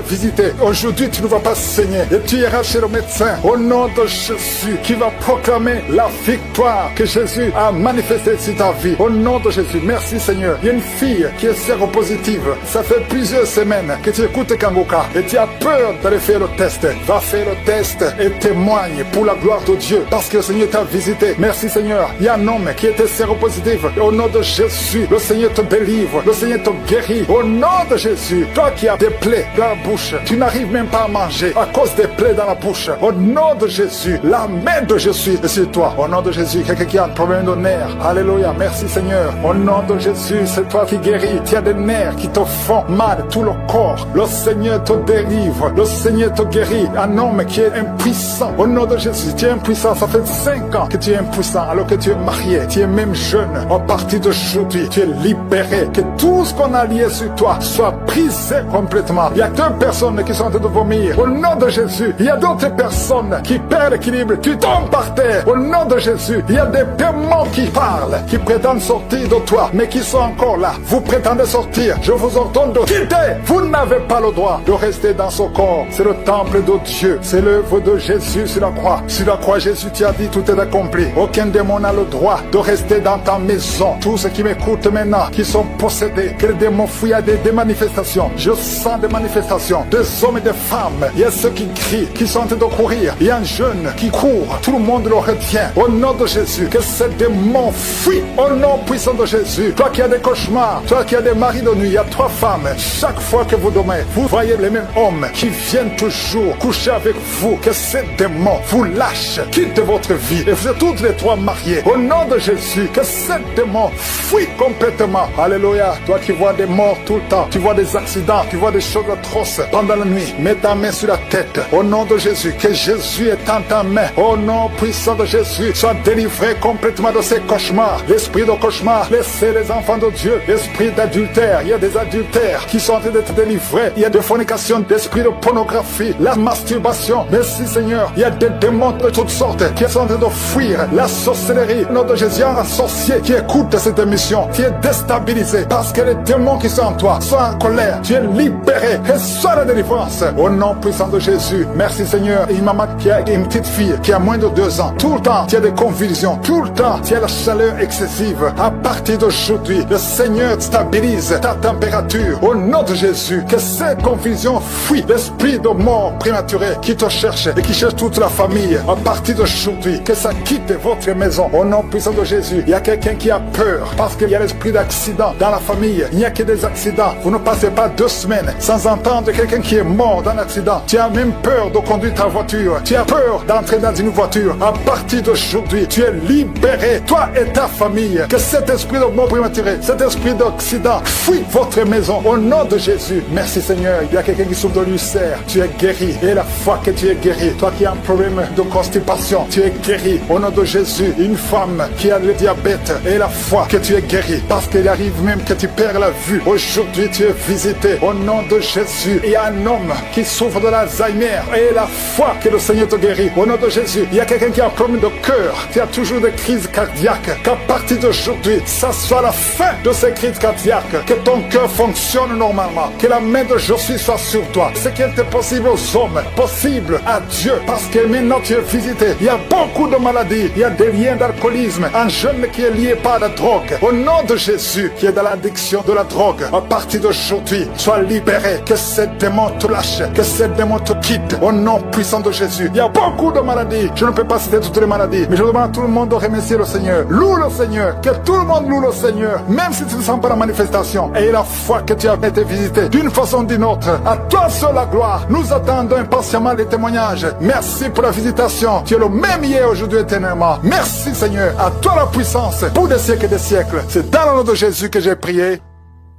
S1: visité. Aujourd'hui, tu ne vas pas saigner. Et tu iras chez le médecin. Au nom de Jésus, qui va proclamer la victoire que Jésus a manifestée sur ta vie. Au nom de Jésus. Merci Seigneur. Il y a une fille qui est séropositive. Ça fait plusieurs semaines que tu écoutes Kangoka et tu as peur d'aller faire le test. Va faire le test et témoigne pour la gloire de Dieu parce que le Seigneur t'a visité. Merci Seigneur. Il y a un homme qui était séropositif. Au nom de Jésus, le Seigneur te délivre. Le Seigneur te guérit. Au nom de Jésus, toi qui as des plaies dans la bouche, tu n'arrives même pas à manger à cause des plaies dans la bouche. Au nom de Jésus, la main de Jésus est sur toi. Au nom de Jésus, quelqu'un qui a un problème de nerfs. Alléluia. Merci Seigneur. Au nom de Jésus, c'est toi qui guéris. Tu as des nerfs qui te font mal, tout le corps. Le Seigneur te délivre. Le Seigneur te guérit. Un homme qui est impuissant. Au nom de Jésus, tu es impuissant. Ça fait 5 ans que tu es impuissant. Alors que tu es marié, tu es même jeune, à partir d'aujourd'hui, tu es libéré. Que tout ce qu'on a lié sur toi soit brisé complètement. Il y a 2 personnes qui sont en train de vomir. Au nom de Jésus, il y a d'autres personnes qui perdent l'équilibre, qui tombent par terre. Au nom de Jésus, il y a des démons qui parlent, qui prétendent sortir de toi, mais qui sont encore là. Vous prétendez sortir, je vous ordonne de quitter. Vous n'avez pas le droit de rester dans ce corps. C'est le temple de Dieu, c'est l'œuvre de Jésus sur la croix. Sur la croix, Jésus t'a dit tout est accompli. Aucun démon n'a le droit de rester dans ta maison. Tous ceux qui m'écoutent maintenant, qui sont possédés, que les démons fuient à des manifestations. Je sens des manifestations, des hommes et des femmes. Il y a ceux qui crient, qui sont en train de courir. Il y a un jeune qui court, tout le monde le retient. Au nom de Jésus, que ces démons fuient. Au nom puissant de Jésus, toi qui as des cauchemars, toi qui as des maris de nuit, il y a 3 femmes. Chaque fois que vous dormez, vous voyez les mêmes hommes qui viennent toujours coucher avec vous. Que ces démons vous lâchent, quittent votre vie. Et vous êtes toutes les 3 mariés. Au nom de Jésus, que ces démons fuient complètement. Alléluia. Toi qui vois des morts tout le temps, tu vois des accidents, tu vois des choses atroces pendant la nuit. Mets ta main sur la tête. Au nom de Jésus, que Jésus est en ta main. Au nom puissant de Jésus, sois délivré complètement de ces cauchemars. L'esprit de cauchemar, laissez les enfants de Dieu. L'esprit d'adultère, il y a des adultères qui sont en train d'être délivrés. Il y a des fornications, d'esprit de pornographie, la masturbation. Merci Seigneur, il y a des démons de toutes sortes qui sont en train de fuir. La sorcellerie, au nom de Jésus, un sorcier qui écoute cette émission, qui est déstabilisé parce que les démons qui sont en toi sont en colère. Tu es libéré et sois la délivrance. Au nom puissant de Jésus, merci Seigneur. Une maman qui a une petite fille qui a moins de 2 ans, tout le temps, tu as des convulsions, tout le temps, tu as la chaleur excessive. À partir d'aujourd'hui, le Seigneur stabilise ta température. Au nom de Jésus, que ces confusions fuient. L'esprit de mort prématuré qui te cherche et qui cherche toute la famille. À partir d'aujourd'hui, que ça quitte votre maison. Au nom puissant de Jésus, il y a quelqu'un qui a peur parce qu'il y a l'esprit d'accident dans la famille. Il n'y a que des accidents. Vous ne passez pas 2 semaines sans entendre quelqu'un qui est mort dans un accident. Tu as même peur de conduire ta voiture. Tu as peur d'entrer dans une voiture. À partir d'aujourd'hui, tu es libéré. Toi et ta famille. Que cet esprit de mort prématuré, cet esprit d'accident fuit votre maison. Au nom de Jésus. Merci Seigneur. Il y a quelqu'un qui souffre de l'ulcère. Tu es guéri. Et la foi que tu es guéri. Toi qui as un problème de constipation, tu es guéri. Au nom de Jésus. Une femme qui a le diabète. Et la foi que tu es guéri. Parce qu'il arrive même que tu perds la vue. Aujourd'hui, tu es visité. Au nom de Jésus. Il y a un homme qui souffre de l'Alzheimer. Et la foi que le Seigneur te guérit. Au nom de Jésus. Il y a quelqu'un qui a un problème de cœur. Tu as toujours des crises cardiaques. Qu'à partir d'aujourd'hui, ça soit la fin de ces crises cardiaques. Que ton cœur fonctionne normalement. Que la main de Jésus soit sur toi. Ce qui était possible aux hommes, possible à Dieu. Parce que maintenant tu es visité. Il y a beaucoup de maladies. Il y a des liens d'alcoolisme. Un jeune qui est lié par la drogue. Au nom de Jésus, qui est dans l'addiction de la drogue. À partir d'aujourd'hui, sois libéré. Que ces démons te lâchent. Que ces démons te quittent. Au nom puissant de Jésus. Il y a beaucoup de maladies. Je ne peux pas citer toutes les maladies. Mais je demande à tout le monde de remercier le Seigneur. Loue le Seigneur. Que tout le monde loue le Seigneur. Même si tu ne sens pas la manifestation. Et la foi que tu as été visité d'une façon ou d'une autre. À toi seul la gloire. Nous attendons impatiemment les témoignages. Merci pour la visitation. Tu es le même hier, aujourd'hui, éternellement. Merci Seigneur. À toi la puissance pour des siècles et des siècles. C'est dans le nom de Jésus que j'ai prié.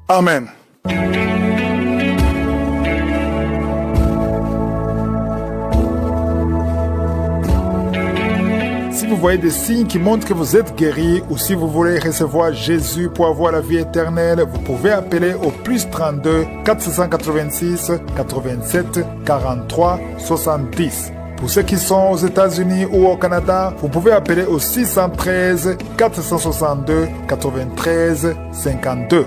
S1: Amen. Si vous voyez des signes qui montrent que vous êtes guéri ou si vous voulez recevoir Jésus pour avoir la vie éternelle, vous pouvez appeler au plus 32 486 87 43 70. Pour ceux qui sont aux États-Unis ou au Canada, vous pouvez appeler au 613 462 93 52.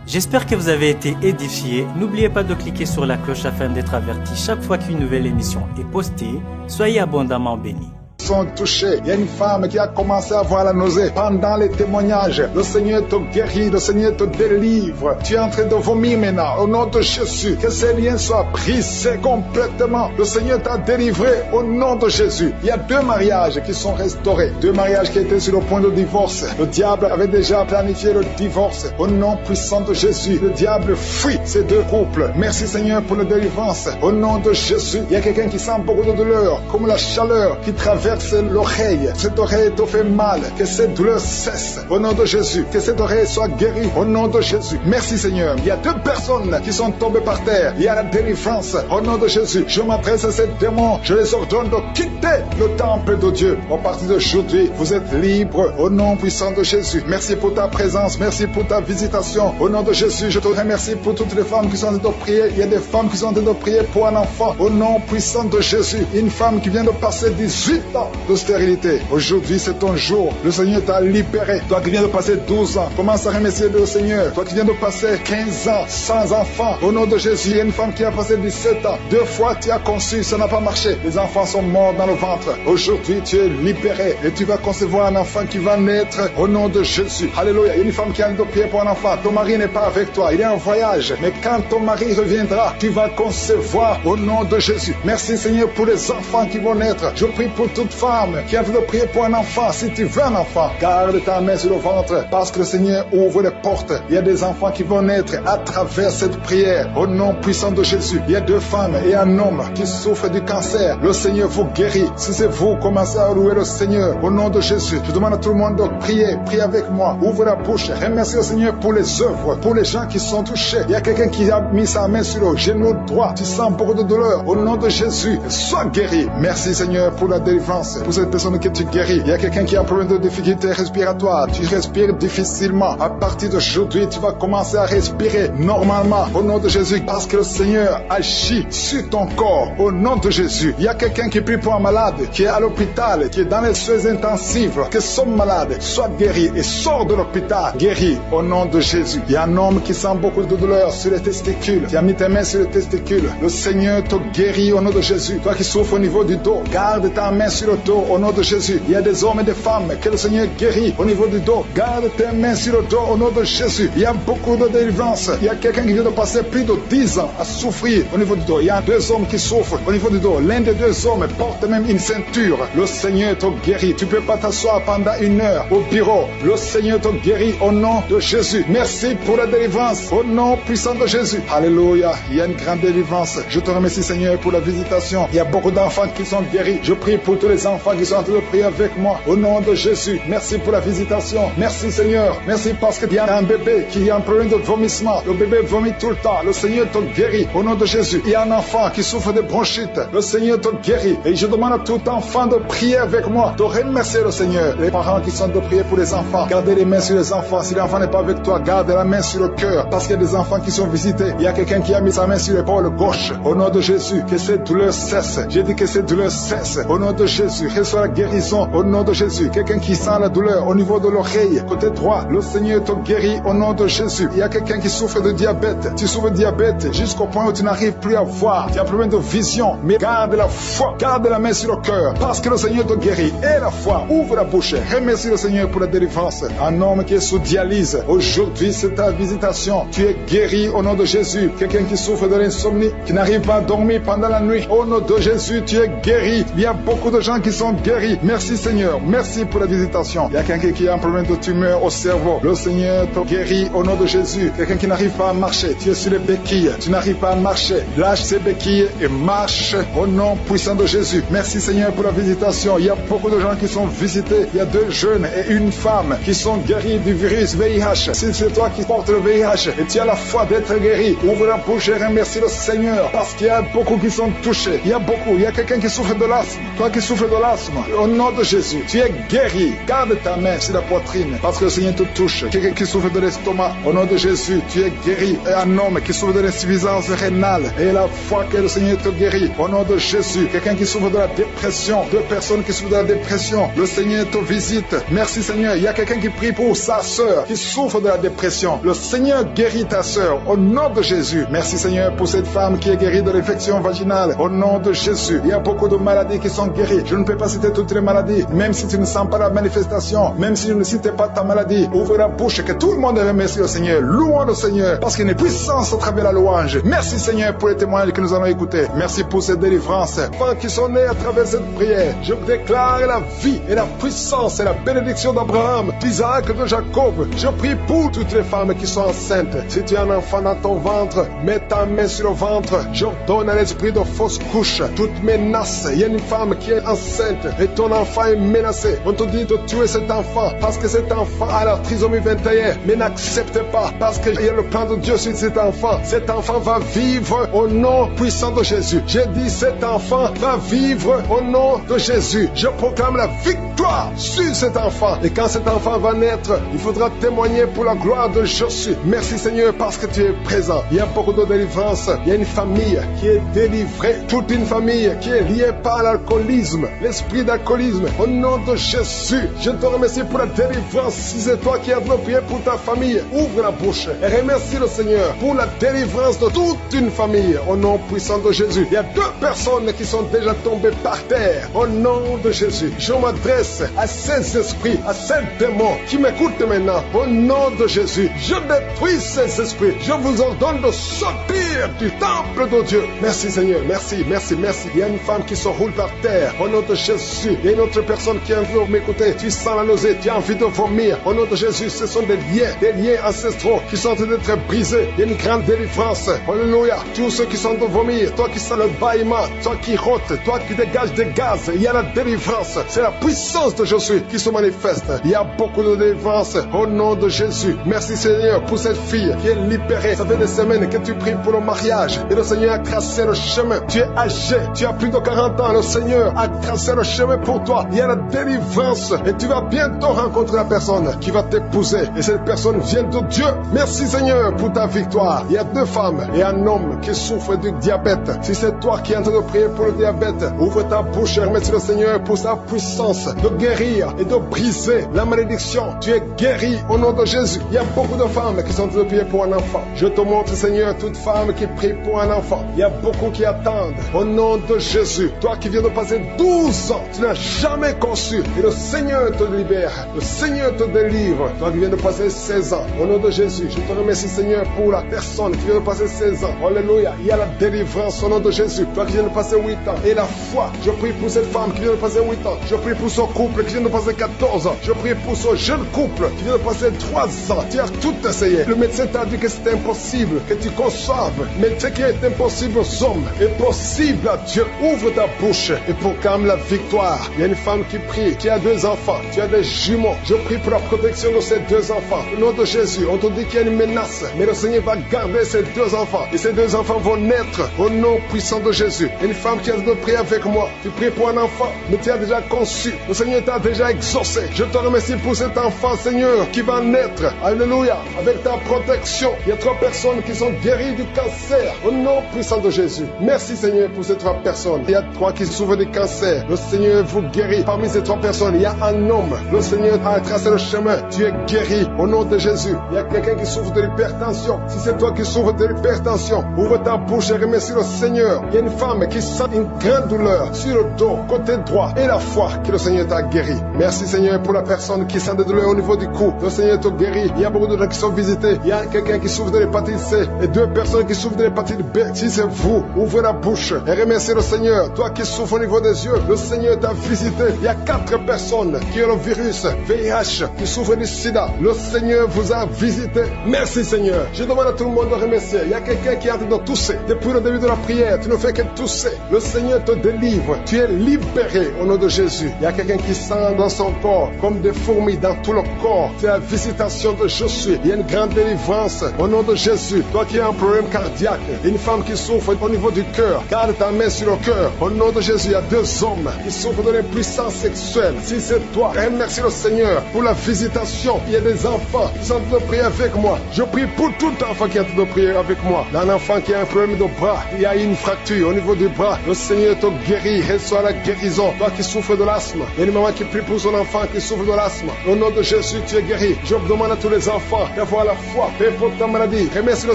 S2: J'espère que vous avez été édifiés. N'oubliez pas de cliquer sur la cloche afin d'être averti chaque fois qu'une nouvelle émission est postée. Soyez abondamment bénis.
S1: Sont touchés. Il y a une femme qui a commencé à avoir la nausée pendant les témoignages. Le Seigneur te guérit, le Seigneur te délivre. Tu es en train de vomir maintenant. Au nom de Jésus, que ces liens soient brisés complètement. Le Seigneur t'a délivré au nom de Jésus. Il y a 2 mariages qui sont restaurés. 2 mariages qui étaient sur le point de divorce. Le diable avait déjà planifié le divorce. Au nom puissant de Jésus, le diable fuit ces 2 couples. Merci Seigneur pour la délivrance. Au nom de Jésus, il y a quelqu'un qui sent beaucoup de douleur, comme la chaleur qui traverse percer l'oreille. Cette oreille te fait mal. Que cette douleur cesse. Au nom de Jésus. Que cette oreille soit guérie. Au nom de Jésus. Merci Seigneur. Il y a 2 personnes qui sont tombées par terre. Il y a la délivrance. Au nom de Jésus. Je m'adresse à ces démons. Je les ordonne de quitter le temple de Dieu. À partir d'aujourd'hui, vous êtes libres. Au nom puissant de Jésus. Merci pour ta présence. Merci pour ta visitation. Au nom de Jésus, je te remercie pour toutes les femmes qui sont en train de prier. Il y a des femmes qui sont en train de prier pour un enfant. Au nom puissant de Jésus. Une femme qui vient de passer 18 ans de stérilité. Aujourd'hui, c'est ton jour. Le Seigneur t'a libéré. Toi qui viens de passer 12 ans, commence à remercier le Seigneur. Toi qui viens de passer 15 ans sans enfant. Au nom de Jésus, il y a une femme qui a passé 17 ans. 2 fois tu as conçu, ça n'a pas marché. Les enfants sont morts dans le ventre. Aujourd'hui, tu es libéré et tu vas concevoir un enfant qui va naître au nom de Jésus. Alléluia. Il y a une femme qui a de prier pour un enfant. Ton mari n'est pas avec toi. Il est en voyage. Mais quand ton mari reviendra, tu vas concevoir au nom de Jésus. Merci Seigneur pour les enfants qui vont naître. Je prie pour toute femme qui a envie de prier pour un enfant. Si tu veux un enfant, garde ta main sur le ventre parce que le Seigneur ouvre les portes. Il y a des enfants qui vont naître à travers cette prière. Au nom puissant de Jésus. Il y a 2 femmes et un homme qui souffrent du cancer. Le Seigneur vous guérit. Si c'est vous, commencez à louer le Seigneur. Au nom de Jésus. Je demande à tout le monde de prier. Priez avec moi. Ouvre la bouche. Remercie le Seigneur pour les œuvres, pour les gens qui sont touchés. Il y a quelqu'un qui a mis sa main sur le genou droit. Tu sens beaucoup de douleur. Au nom de Jésus, sois guéri. Merci Seigneur pour la délivrance. Pour cette personne que tu guéris. Il y a quelqu'un qui a un problème de difficulté respiratoire. Tu respires difficilement. À partir d'aujourd'hui, tu vas commencer à respirer normalement. Au nom de Jésus, parce que le Seigneur agit sur ton corps. Au nom de Jésus. Il y a quelqu'un qui prie pour un malade, qui est à l'hôpital, qui est dans les soins intensifs, que son malade soit guéri et sort de l'hôpital guéri au nom de Jésus. Il y a un homme qui sent beaucoup de douleur sur les testicules. Tu as mis tes mains sur les testicules. Le Seigneur te guérit au nom de Jésus. Toi qui souffres au niveau du dos, garde ta main sur le dos au nom de Jésus. Il y a des hommes et des femmes que le Seigneur guérit au niveau du dos. Garde tes mains sur le dos au nom de Jésus. Il y a beaucoup de délivrance. Il y a quelqu'un qui vient de passer plus de 10 ans à souffrir au niveau du dos. Il y a 2 hommes qui souffrent au niveau du dos. L'un des 2 hommes porte même une ceinture. Le Seigneur te guérit. Tu ne peux pas t'asseoir pendant 1 heure au bureau. Le Seigneur te guérit au nom de Jésus. Merci pour la délivrance au nom puissant de Jésus. Alléluia. Il y a une grande délivrance. Je te remercie Seigneur pour la visitation. Il y a beaucoup d'enfants qui sont guéris. Je prie pour tous les enfants qui sont en train de prier avec moi au nom de Jésus. Merci pour la visitation. Merci Seigneur. Merci parce qu'il y a un bébé qui a un problème de vomissement. Le bébé vomit tout le temps. Le Seigneur te guérit au nom de Jésus. Il y a un enfant qui souffre de bronchite. Le Seigneur te guérit. Et je demande à tout enfant de prier avec moi, de remercier le Seigneur. Les parents qui sont de prier pour les enfants, gardez les mains sur les enfants. Si l'enfant n'est pas avec toi, garde la main sur le cœur. Parce qu'il y a des enfants qui sont visités. Il y a quelqu'un qui a mis sa main sur l'épaule gauche. Au nom de Jésus, que cette douleur cesse. J'ai dit que cette douleur cesse. Au nom de Jésus, reçois la guérison. Au nom de Jésus, quelqu'un qui sent la douleur au niveau de l'oreille, côté droit, le Seigneur te guérit au nom de Jésus. Il y a quelqu'un qui souffre de diabète. Tu souffres de diabète jusqu'au point où tu n'arrives plus à voir. Tu as un problème de vision. Mais garde la foi. Garde la main sur le cœur. Parce que le Seigneur te guérit. Et la foi. Ouvre la bouche. Remercie le Seigneur pour la délivrance. Un homme qui est sous dialyse. Aujourd'hui, c'est ta visitation. Tu es guéri au nom de Jésus. Quelqu'un qui souffre de l'insomnie, qui n'arrive pas à dormir pendant la nuit. Au nom de Jésus, tu es guéri. Il y a beaucoup de gens qui sont guéris. Merci Seigneur. Merci pour la visitation. Il y a quelqu'un qui a un problème de tumeur au cerveau. Le Seigneur te guérit au nom de Jésus. Quelqu'un qui n'arrive pas à marcher. Tu es sur les béquilles. Tu n'arrives pas à marcher. Lâche ces béquilles et marche au nom puissant de Jésus. Merci Seigneur pour la visitation. Il y a beaucoup de gens qui sont visités. Il y a 2 jeunes et une femme qui sont guéris du virus VIH. Si c'est toi qui portes le VIH et tu as la foi d'être guéri, ouvre la bouche et remercie le Seigneur parce qu'il y a beaucoup qui sont touchés. Il y a beaucoup. Il y a quelqu'un qui souffre de l'asthme. Toi qui souffres de l'asthme, au nom de Jésus, tu es guéri. Garde ta main sur la poitrine parce que le Seigneur te touche. Quelqu'un qui souffre de l'estomac, au nom de Jésus, tu es guéri. Et un homme qui souffre de l'insuffisance rénale et la foi que le Seigneur te guérit, au nom de Jésus. Quelqu'un qui souffre de la dépression, 2 personnes qui souffrent de la dépression, le Seigneur te visite. Merci Seigneur. Il y a quelqu'un qui prie pour sa sœur qui souffre de la dépression. Le Seigneur guérit ta sœur au nom de Jésus. Merci Seigneur pour cette femme qui est guérie de l'infection vaginale au nom de Jésus. Il y a beaucoup de maladies qui sont guéries. Je ne peux pas citer toutes les maladies, même si tu ne sens pas la manifestation, même si tu ne cites pas ta maladie. Ouvre la bouche, que tout le monde remercie le Seigneur. Louons le Seigneur parce qu'il y a une puissance à travers la louange. Merci Seigneur pour les témoignages que nous allons écouter. Merci pour cette délivrance. Qui sont nés à travers cette prière. Je déclare la vie et la puissance et la bénédiction d'Abraham, d'Isaac, de Jacob. Je prie pour toutes les femmes qui sont enceintes. Si tu as un enfant dans ton ventre, mets ta main sur le ventre. J'ordonne à l'esprit de fausse couche toute menace. Il y a une femme qui est enceinte
S3: enceinte et ton enfant est menacé. On te dit de tuer cet enfant parce que cet enfant a la trisomie 21. Mais n'accepte pas parce qu'il y a le plan de Dieu sur cet enfant. Cet enfant va vivre au nom puissant de Jésus. J'ai dit cet enfant va vivre au nom de Jésus. Je proclame la victoire sur cet enfant. Et quand cet enfant va naître, il faudra témoigner pour la gloire de Jésus. Merci Seigneur parce que tu es présent. Il y a beaucoup de délivrance. Il y a une famille qui est délivrée. Toute une famille qui est liée par l'alcoolisme, l'esprit d'alcoolisme. Au nom de Jésus, je te remercie pour la délivrance. Si c'est toi qui as prié pour ta famille, ouvre la bouche et remercie le Seigneur pour la délivrance de toute une famille. Au nom puissant de Jésus. Il y a 2 personnes qui sont déjà tombées par terre. Au nom de Jésus, je m'adresse à ces esprits, à ces démons qui m'écoutent maintenant. Au nom de Jésus, je détruis ces esprits. Je vous ordonne de sortir du temple de Dieu. Merci Seigneur, merci, merci, merci. Il y a une femme qui se roule par terre. Au nom de Jésus, il y a une autre personne qui a envie de m'écouter. Tu sens la nausée, tu as envie de vomir. Au nom de Jésus, ce sont des liens ancestraux qui sont en train d'être brisés. Il y a une grande délivrance. Alléluia. Tous ceux qui sont de vomir, toi qui sens le bâillement, toi qui rotes, toi qui dégages des gaz, il y a la délivrance. C'est la puissance de Jésus qui se manifeste. Il y a beaucoup de délivrance au nom de Jésus. Merci Seigneur pour cette fille qui est libérée. Ça fait des semaines que tu pries pour le mariage et le Seigneur a tracé le chemin. Tu es âgé, tu as plus de 40 ans. Le Seigneur a tracé le chemin pour toi. Il y a la délivrance et tu vas bientôt rencontrer la personne qui va t'épouser. Et cette personne vient de Dieu. Merci Seigneur pour ta victoire. Il y a 2 femmes et un homme qui souffre du diabète. Si c'est toi qui es en train de prier pour le diabète, ouvre ta bouche et remercie le Seigneur pour sa puissance de guérir et de briser la malédiction. Tu es guéri au nom de Jésus. Il y a beaucoup de femmes qui sont en train de prier pour un enfant. Je te montre Seigneur toute femme qui prie pour un enfant. Il y a beaucoup qui attendent au nom de Jésus. Toi qui viens de passer 12 ans, tu n'as jamais conçu et le Seigneur te libère. Le Seigneur te délivre. Toi qui viens de passer 16 ans, au nom de Jésus, je te remercie Seigneur pour la personne qui vient de passer 16 ans. Alléluia. Il y a la délivrance au nom de Jésus. Toi qui viens de passer 8 ans et la foi. Je prie pour cette femme qui vient de passer 8 ans. Je prie pour son couple qui vient de passer 14 ans. Je prie pour ce jeune couple qui vient de passer 3 ans. Tu as tout essayé. Le médecin t'a dit que c'était impossible, que tu conçoives. Mais ce qui est impossible aux hommes est possible à Dieu. Ouvre ta bouche et proclame la victoire. Il y a une femme qui prie, qui a 2 enfants. Tu as des jumeaux. Je prie pour la protection de ces 2 enfants. Au nom de Jésus, on te dit qu'il y a une menace. Mais le Seigneur va garder ces 2 enfants. Et ces 2 enfants vont naître au nom puissant de Jésus. Il y a une femme qui a de prier avec moi. Tu pries pour un enfant, mais tu as déjà conçu. Le Seigneur t'a déjà exaucé. Je te remercie pour cet enfant, Seigneur, qui va naître. Alléluia. Avec ta protection. Il y a 3 personnes qui sont guéries du cancer. Au nom puissant de Jésus. Merci, Seigneur, pour ces 3 personnes. Il y a 3 qui souffrent du cancer. Le Seigneur vous guérit. Parmi ces 3 personnes, il y a un homme. Le Seigneur a tracé le chemin. Tu es guéri. Au nom de Jésus. Il y a quelqu'un qui souffre de l'hypertension. Si c'est toi qui souffres de l'hypertension, ouvre ta bouche et remercie le Seigneur. Il y a une femme qui sent une grande douleur sur le dos, côté droit, et la foi que le Seigneur t'a guéri. Merci Seigneur pour la personne qui sent des douleurs au niveau du cou. Le Seigneur te guérit. Il y a beaucoup de gens qui sont visités. Il y a quelqu'un qui souffre de l'hépatite C et 2 personnes qui souffrent de l'hépatite B. Si c'est vous, ouvrez la bouche et remerciez le Seigneur. Toi qui souffres au niveau des yeux, le Seigneur t'a visité. Il y a 4 personnes qui ont le virus VIH, qui souffrent du sida. Le Seigneur vous a visité. Merci Seigneur. Je demande à tout le monde de remercier. Il y a quelqu'un qui est en train de tousser. Depuis le début de la prière, tu ne fais que tousser. Le Seigneur te délivre. Tu es libéré au nom de Jésus. Il y a quelqu'un qui sent dans son corps comme des fourmis dans tout le corps. C'est la visitation de Jésus. Il y a une grande délivrance au nom de Jésus. Toi qui as un problème cardiaque, une femme qui souffre au niveau du cœur, garde ta main sur le cœur. Au nom de Jésus, il y a 2 hommes qui souffrent de l'impuissance sexuelle. Si c'est toi, remercie le Seigneur pour la visitation. Il y a des enfants qui sont en train de prier avec moi. Je prie pour tout enfant qui est en train de prier avec moi. Un enfant qui a un problème de bras, il y a une fracture au niveau du bras. Le Seigneur te guérit, reçoit la guérison. Toi qui souffres de l'asthme, il y a une maman qui prie pour son enfant qui souffre de l'asthme. Au nom de Jésus, tu es guéri. Je demande à tous les enfants d'avoir la foi, peu importe ta maladie. Remercie le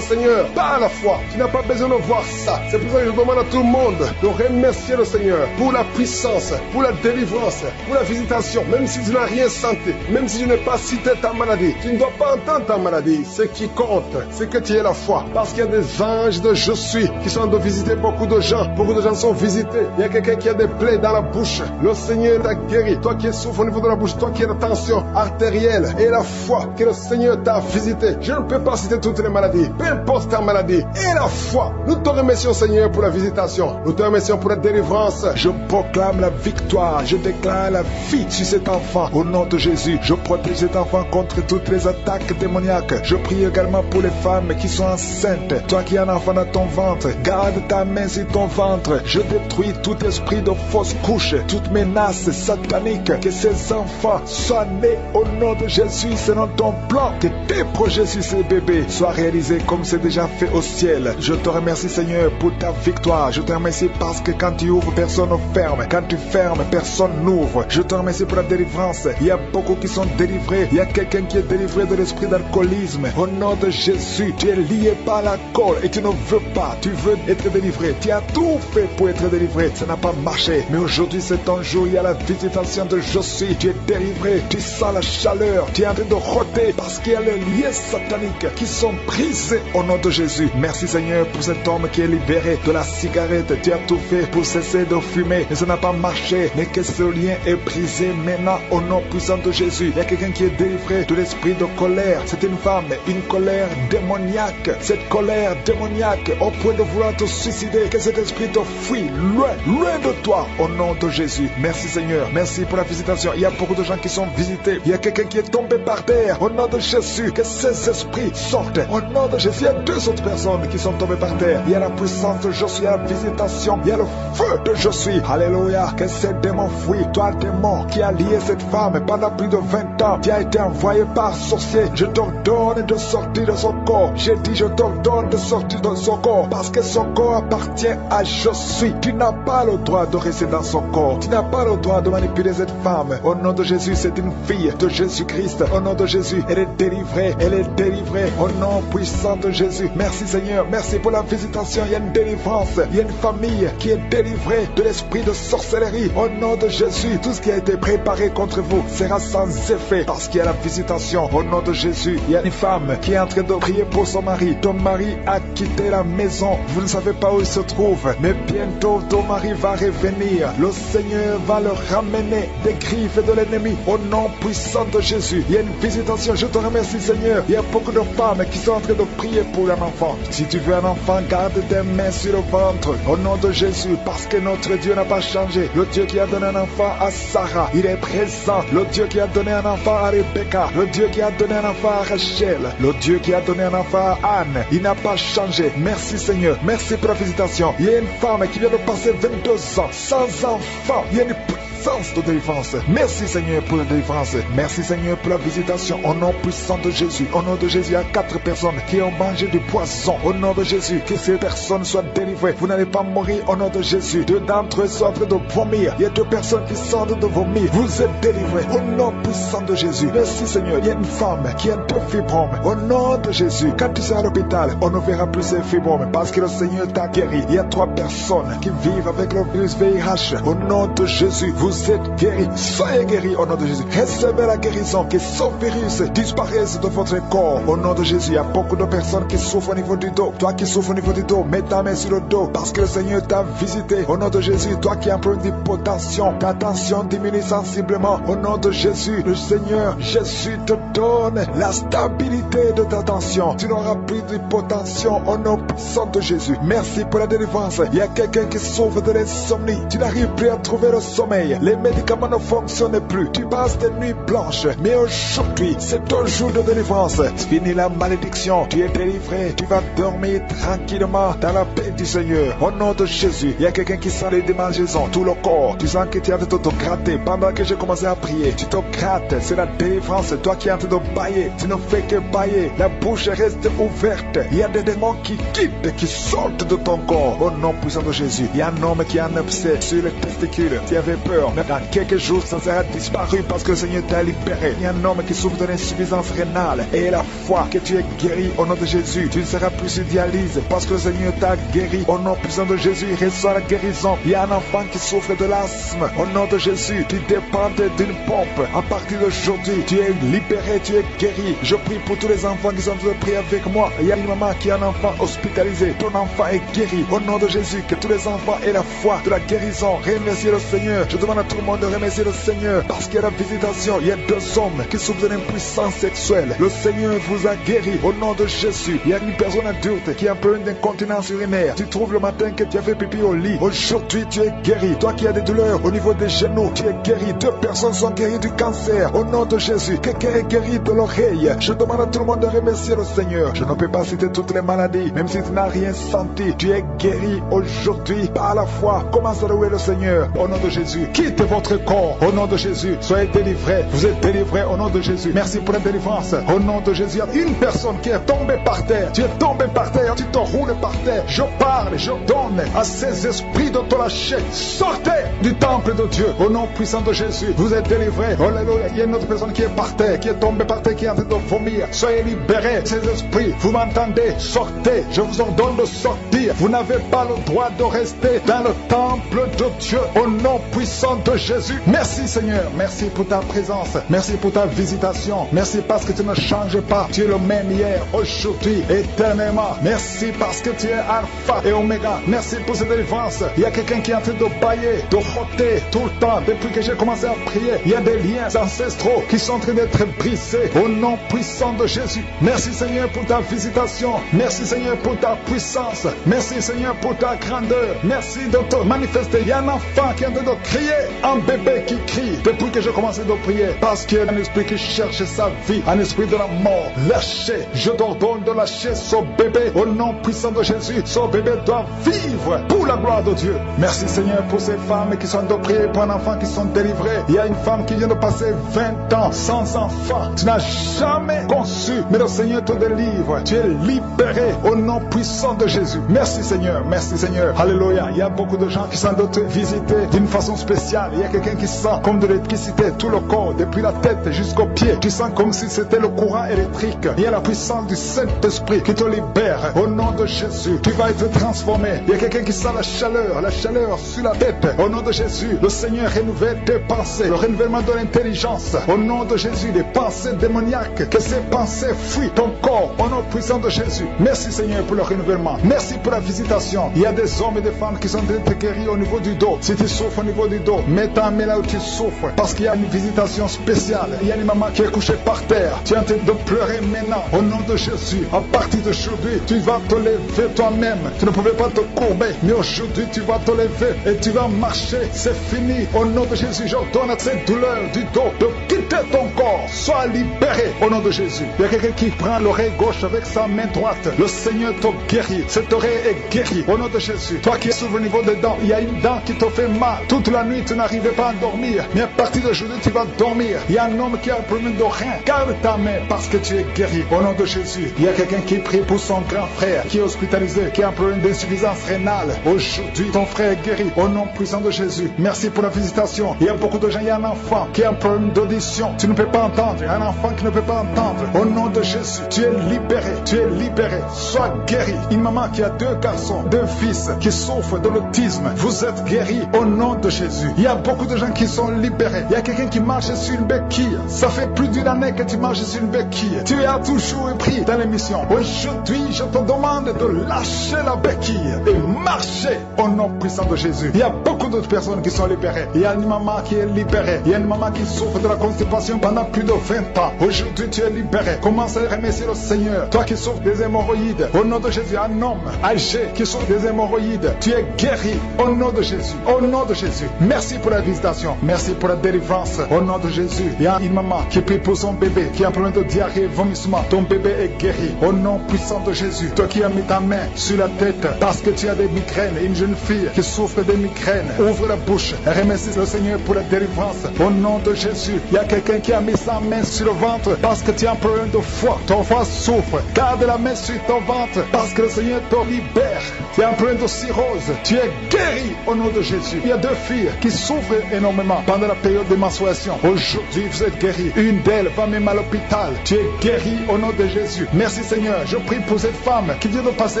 S3: Seigneur par la foi. Tu n'as pas besoin de voir ça. C'est pour ça que je demande à tout le monde de remercier le Seigneur pour la puissance, pour la délivrance, pour la visitation. Même si tu n'as rien senti, même si je n'ai pas cité ta maladie, tu ne dois pas entendre ta maladie. Ce qui compte, c'est que tu aies la foi. Parce qu'il y a des anges de Je suis qui sont de visiter beaucoup de gens. Beaucoup de gens sont visités. Il y a quelqu'un qui a des plaies dans la bouche. Le Seigneur t'a guéri. Toi qui souffres au niveau de la bouche, toi qui as la tension artérielle et la foi que le Seigneur t'a visité. Je ne peux pas citer toutes les maladies. Peu importe ta maladie et la foi. Nous te remercions Seigneur pour la visitation. Nous te remercions pour la délivrance. Je proclame
S1: proclame la victoire, je déclare la vie sur cet enfant. Au nom de Jésus, je protège cet enfant contre toutes les attaques démoniaques. Je prie également pour les femmes qui sont enceintes. Toi qui as un enfant dans ton ventre, garde ta main sur ton ventre. Je détruis tout esprit de fausse couche, toute menace satanique. Que ces enfants soient nés au nom de Jésus selon ton plan. Que tes projets sur ces bébés soient réalisés comme c'est déjà fait au ciel. Je te remercie Seigneur pour ta victoire. Je te remercie parce que quand tu ouvres, personne ne ferme. Quand tu fermes, personne n'ouvre. Je te remercie pour la délivrance. Il y a beaucoup qui sont délivrés. Il y a quelqu'un qui est délivré de l'esprit d'alcoolisme. Au nom de Jésus, tu es lié par l'alcool et tu ne veux pas. Tu veux être délivré. Tu as tout fait pour être délivré. Ça n'a pas marché. Mais aujourd'hui, c'est ton jour. Il y a la visitation de Josué. Tu es délivré. Tu sens la chaleur. Tu es en train de rôter parce qu'il y a les liens sataniques qui sont brisés au nom de Jésus. Merci Seigneur pour cet homme qui est libéré de la cigarette. Tu as tout fait pour cesser de fumer. Mais ça n'a pas marché. Mais que ce lien est brisé maintenant au nom puissant de Jésus. Il y a quelqu'un qui est délivré de l'esprit de colère. C'est une femme, une colère démoniaque. Cette colère démoniaque au point de vouloir te suicider. Que cet esprit te fuit loin, loin de toi au nom de Jésus. Merci Seigneur. Merci pour la visitation. Il y a beaucoup de gens qui sont visités. Il y a quelqu'un qui est tombé par terre au nom de Jésus. Que ces esprits sortent au nom de Jésus. Il y a 2 autres personnes qui sont tombées par terre. Il y a la puissance de Josué, il y a la visitation. Il y a le feu de Josué. Alléluia. Que ces démons fuient. Toi démon qui a lié cette femme pendant plus de 20 ans. Tu as été envoyé par sorcier. Je t'ordonne de sortir de son corps. J'ai dit je t'ordonne de sortir de son corps. Parce que son corps appartient à Josué. Tu n'as pas le droit de rester dans son corps. Tu n'as pas le droit de manipuler cette femme. Au nom de Jésus, c'est une fille de Jésus-Christ. Au nom de Jésus, elle est délivrée. Elle est délivrée. Au nom puissant de Jésus. Merci Seigneur. Merci pour la visitation. Il y a une délivrance. Il y a une famille qui est délivrée de l'esprit de sorcellerie. Au nom de Jésus, tout ce qui a été préparé contre vous sera sans effet parce qu'il y a la visitation. Au nom de Jésus, il y a une femme qui est en train de prier pour son mari. Ton mari a quitté la maison. Vous ne savez pas où il se trouve, mais bientôt ton mari va revenir. Le Seigneur va le ramener des griffes de l'ennemi. Au nom puissant de Jésus, il y a une visitation. Je te remercie Seigneur. Il y a beaucoup de femmes qui sont en train de prier pour un enfant. Si tu veux un enfant, garde tes mains sur le ventre. Au nom de Jésus, parce que notre Dieu n'a pas changé. Le Dieu qui a donné un enfant à Sarah, il est présent. Le Dieu qui a donné un enfant à Rebecca, le Dieu qui a donné un enfant à Rachel, le Dieu qui a donné un enfant à Anne, il n'a pas changé. Merci Seigneur, merci pour la visitation. Il y a une femme qui vient de passer 22 ans sans enfant. Il y a une puissance de délivrance. Merci Seigneur pour la délivrance. Merci Seigneur pour la visitation. Au nom puissant de Jésus. Au nom de Jésus, il y a 4 personnes qui ont mangé du poison. Au nom de Jésus, que ces personnes soient délivrées. Vous n'allez pas mourir au nom de Jésus. 2 d'entre eux sont en train de vomir. Il y a 2 personnes qui sortent de vomir. Vous êtes délivrés au nom puissant de Jésus. Merci Seigneur. Il y a une femme qui a 2 fibromes. Au nom de Jésus, quand tu seras à l'hôpital, on ne verra plus ces fibromes parce que le Seigneur t'a guéri. Il y a 3 personnes qui vivent avec le virus VIH. Au nom de Jésus, vous êtes guéris. Soyez guéris au nom de Jésus. Recevez la guérison. Que ce virus disparaisse de votre corps. Au nom de Jésus, il y a beaucoup de personnes qui souffrent au niveau du dos. Toi qui souffres au niveau du dos, mets ta main sur le dos parce que le Seigneur t'a visité. Au nom de Jésus, toi qui as un problème d'hypotension, ta tension diminue sensiblement. Au nom de Jésus, le Seigneur Jésus te donne la stabilité de ta tension. Tu n'auras plus d'hypotension au nom puissant de Jésus. Merci pour la délivrance. Il y a quelqu'un qui souffre de l'insomnie. Tu n'arrives plus à trouver le sommeil. Les médicaments ne fonctionnent plus. Tu passes des nuits blanches. Mais aujourd'hui, c'est ton jour de délivrance. Fini la malédiction. Tu es délivré. Tu vas dormir tranquillement dans la paix du Seigneur. Au nom de Jésus, il y a quelqu'un qui sent les démangeaisons. Tout le corps. Tu sens que tu es en train de te gratter. Pendant que j'ai commencé à prier, tu te grattes. C'est la délivrance. Toi qui es en train de bailler. Tu ne fais que bailler. La bouche reste ouverte. Il y a des démons qui quittent, qui sortent de ton corps. Au nom puissant de Jésus. Il y a un homme qui a un abcès sur les testicules. Tu avais peur. Mais dans quelques jours, ça sera disparu parce que le Seigneur t'a libéré. Il y a un homme qui souffre de l'insuffisance rénale. Et la foi que tu es guéri au nom de Jésus. Tu ne seras plus sur dialyse parce que le Seigneur t'a guéri. Au nom puissant de Jésus, reçois la guérison. Il y a un enfant qui souffre de l'asthme. Au nom de Jésus, tu dépends d'une pompe. À partir d'aujourd'hui, tu es libéré, tu es guéri. Je prie pour tous les enfants qui sont en train de prier avec moi. Il y a une maman qui a un enfant hospitalisé. Ton enfant est guéri. Au nom de Jésus, que tous les enfants aient la foi de la guérison. Remerciez le Seigneur. Je demande à à tout le monde de remercier le Seigneur parce qu'il y a la visitation. Il y a 2 hommes qui souffrent d'une impuissance sexuelle. Le Seigneur vous a guéri au nom de Jésus. Il y a une personne adulte qui a un problème d'incontinence urinaire. Tu trouves le matin que tu as fait pipi au lit. Aujourd'hui, tu es guéri. Toi qui as des douleurs au niveau des genoux, tu es guéri. 2 personnes sont guéries du cancer au nom de Jésus. Quelqu'un est guéri de l'oreille. Je demande à tout le monde de remercier le Seigneur. Je ne peux pas citer toutes les maladies, même si tu n'as rien senti. Tu es guéri aujourd'hui par la foi. Commence à louer le Seigneur au nom de Jésus. Quitte votre corps au nom de Jésus. Soyez délivrés. Vous êtes délivrés au nom de Jésus. Merci pour la délivrance au nom de Jésus. Il y a une personne qui est tombée par terre. Tu es tombé par terre. Tu te roules par terre. Je parle, je donne à ces esprits de te lâcher. Sortez du temple de Dieu au nom puissant de Jésus. Vous êtes délivrés. Oh, alléluia. Il y a une autre personne qui est par terre, qui est tombée par terre, qui est en train de vomir. Soyez libérés, ces esprits. Vous m'entendez? Sortez. Je vous ordonne de sortir. Vous n'avez pas le droit de rester dans le temple de Dieu au nom puissant de Jésus. Merci Seigneur. Merci pour ta présence. Merci pour ta visitation. Merci parce que tu ne changes pas. Tu es le même hier, aujourd'hui, éternellement. Merci parce que tu es Alpha et Oméga. Merci pour cette délivrance. Il y a quelqu'un qui est en train de bailler, de roter tout le temps. Depuis que j'ai commencé à prier, il y a des liens ancestraux qui sont en train d'être brisés au nom puissant de Jésus. Merci Seigneur pour ta visitation. Merci Seigneur pour ta puissance. Merci Seigneur pour ta grandeur. Merci de te manifester. Il y a un enfant qui est en train de crier, un bébé qui crie depuis que j'ai commencé de prier, parce qu'il y a un esprit qui cherche sa vie, un esprit de la mort. Lâchez, je t'ordonne de lâcher ce bébé au nom puissant de Jésus. Ce bébé doit vivre pour la gloire de Dieu. Merci Seigneur pour ces femmes qui sont de prier pour un enfant qui sont délivrés. Il y a une femme qui vient de passer 20 ans sans enfant. Tu n'as jamais conçu, mais le Seigneur te délivre. Tu es libéré au nom puissant de Jésus. Merci Seigneur, merci Seigneur. Alléluia. Il y a beaucoup de gens qui sont de te visiter d'une façon spéciale. Il y a quelqu'un qui sent comme de l'électricité tout le corps, depuis la tête jusqu'aux pieds. Tu sens comme si c'était le courant électrique. Il y a la puissance du Saint-Esprit qui te libère au nom de Jésus. Tu vas être transformé. Il y a quelqu'un qui sent la chaleur sur la tête. Au nom de Jésus, le Seigneur renouvelle tes pensées, le renouvellement de l'intelligence. Au nom de Jésus, des pensées démoniaques, que ces pensées fuient ton corps. Au nom puissant de Jésus. Merci Seigneur pour le renouvellement. Merci pour la visitation. Il y a des hommes et des femmes qui sont guéris au niveau du dos. Si tu souffres au niveau du dos, mets ta main là où tu souffres, parce qu'il y a une visitation spéciale. Il y a une maman qui est couchée par terre. Tu es en train de pleurer maintenant. Au nom de Jésus, à partir d'aujourd'hui, tu vas te lever toi-même. Tu ne pouvais pas te courber, mais aujourd'hui tu vas te lever et tu vas marcher. C'est fini. Au nom de Jésus, j'ordonne à cette douleur du dos de quitter ton corps. Sois libéré au nom de Jésus. Il y a quelqu'un qui prend l'oreille gauche avec sa main droite. Le Seigneur te guérit. Cette oreille est guérie au nom de Jésus. Toi qui es sur le niveau des dents, il y a une dent qui te fait mal. Toute la nuit, tu n'arrivais pas à dormir. Mais à partir d'aujourd'hui, tu vas dormir. Il y a un homme qui a un problème de rein. Garde ta main parce que tu es guéri au nom de Jésus. Il y a quelqu'un qui prie pour son grand frère qui est hospitalisé, qui a un problème d'insuffisance rénale. Aujourd'hui, ton frère est guéri au nom puissant de Jésus. Merci pour la visitation. Il y a beaucoup de gens, il y a un enfant qui a un problème d'audition. Tu ne peux pas entendre. Un enfant qui ne peut pas entendre. Au nom de Jésus, tu es libéré. Tu es libéré. Sois guéri. Une maman qui a 2 garçons, 2 fils qui souffrent de l'autisme. Vous êtes guéri au nom de Jésus. Il y a beaucoup de gens qui sont libérés. Il y a quelqu'un qui marche sur une béquille. Ça fait plus d'une année que tu marches sur une béquille. Tu as toujours pris dans l'émission. Aujourd'hui, je te demande de lâcher la béquille et marcher au nom puissant de Jésus. Il y a beaucoup d'autres personnes qui sont libérées. Il y a une maman qui est libérée. Il y a une maman qui souffre de la constipation pendant plus de 20 ans. Aujourd'hui, tu es libéré. Commence à remercier le Seigneur. Toi qui souffres des hémorroïdes, au nom de Jésus, un homme âgé qui souffre des hémorroïdes, tu es guéri au nom de Jésus. Au nom de Jésus. Merci pour la visitation. Merci pour la délivrance. Au nom de Jésus. Il y a une maman qui prie pour son bébé qui a un problème de diarrhée, vomissement. Ton bébé est guéri au nom puissant de Jésus. Toi qui as mis ta main sur la tête parce que tu as des migraines, une jeune fille qui souffre des migraines, ouvre la bouche et remercie le Seigneur pour la délivrance. Au nom de Jésus. Il y a quelqu'un qui a mis sa main sur le ventre parce que tu as un problème de foie. Ton foie souffre. Garde la main sur ton ventre parce que le Seigneur te libère. Tu as un problème de cirrhose. Tu es guéri au nom de Jésus. Il y a 2 filles qui souffrent énormément pendant la période de menstruation. Aujourd'hui, vous êtes guéris. Une d'elles va même à l'hôpital. Tu es guéri au nom de Jésus. Merci Seigneur. Je prie pour cette femme qui vient de passer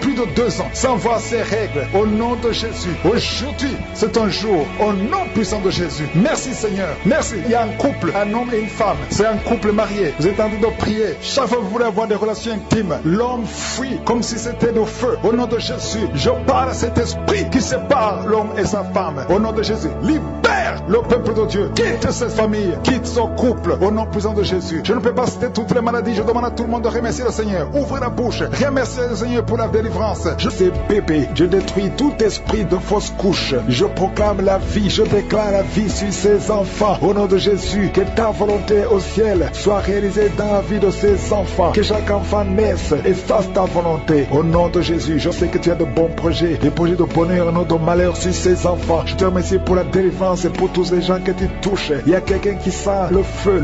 S1: plus de 2 ans sans voir ses règles. Au nom de Jésus. Aujourd'hui, c'est un jour au nom puissant de Jésus. Merci Seigneur. Merci. Il y a un couple, un homme et une femme. C'est un couple marié. Vous êtes en train de prier. Chaque fois que vous voulez avoir des relations intimes, l'homme fuit comme si c'était le feu. Au nom de Jésus, je parle à cet esprit qui sépare l'homme et sa femme. Au nom de Jésus, libère le peuple de Dieu. Quitte cette famille, quitte son couple, au nom puissant de Jésus. Je ne peux pas citer toutes les maladies, je demande à tout le monde de remercier le Seigneur. Ouvrez la bouche, remerciez le Seigneur pour la délivrance. Je sais bébé, je détruis tout esprit de fausse couche. Je proclame la vie, je déclare la vie sur ces enfants. Au nom de Jésus, que ta volonté au ciel soit réalisée dans la vie de ces enfants. Que chaque enfant naisse et fasse ta volonté. Au nom de Jésus, je sais que tu as de bons projets, des projets de bonheur et non de malheur sur ces enfants. Je te remercie pour la délivrance et pour tous les gens que tu touches. Il y a quelqu'un qui sent le feu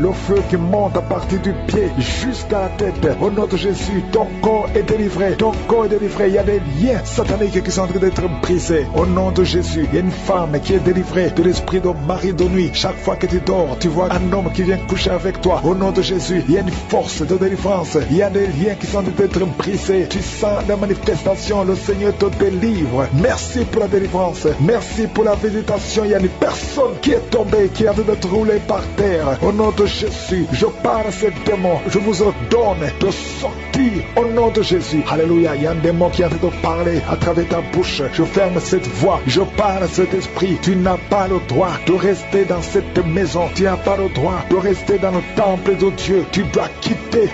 S1: qui monte à partir du pied jusqu'à la tête. Au nom de Jésus, ton corps est délivré. Ton corps est délivré. Il y a des liens sataniques qui sont en train d'être brisés. Au nom de Jésus, il y a une femme qui est délivrée de l'esprit de mari de nuit. Chaque fois que tu dors, tu vois un homme qui vient coucher avec toi. Au nom de Jésus, il y a une force de délivrance. Il y a des liens qui sont en train d'être brisés. Tu sens la manifestation. Le Seigneur te délivre. Merci pour la délivrance. Merci pour la visitation. Il y a une personne qui est tombée, qui a dû être roulée par terre. Au nom de Jésus, je parle à ces démons. Je vous ordonne de sortir au nom de Jésus. Alléluia. Il y a un démon qui a envie de parler à travers ta bouche. Je ferme cette voix. Je parle à cet esprit. Tu n'as pas le droit de rester dans cette maison. Tu n'as pas le droit de rester dans le temple de Dieu. Tu dois quitter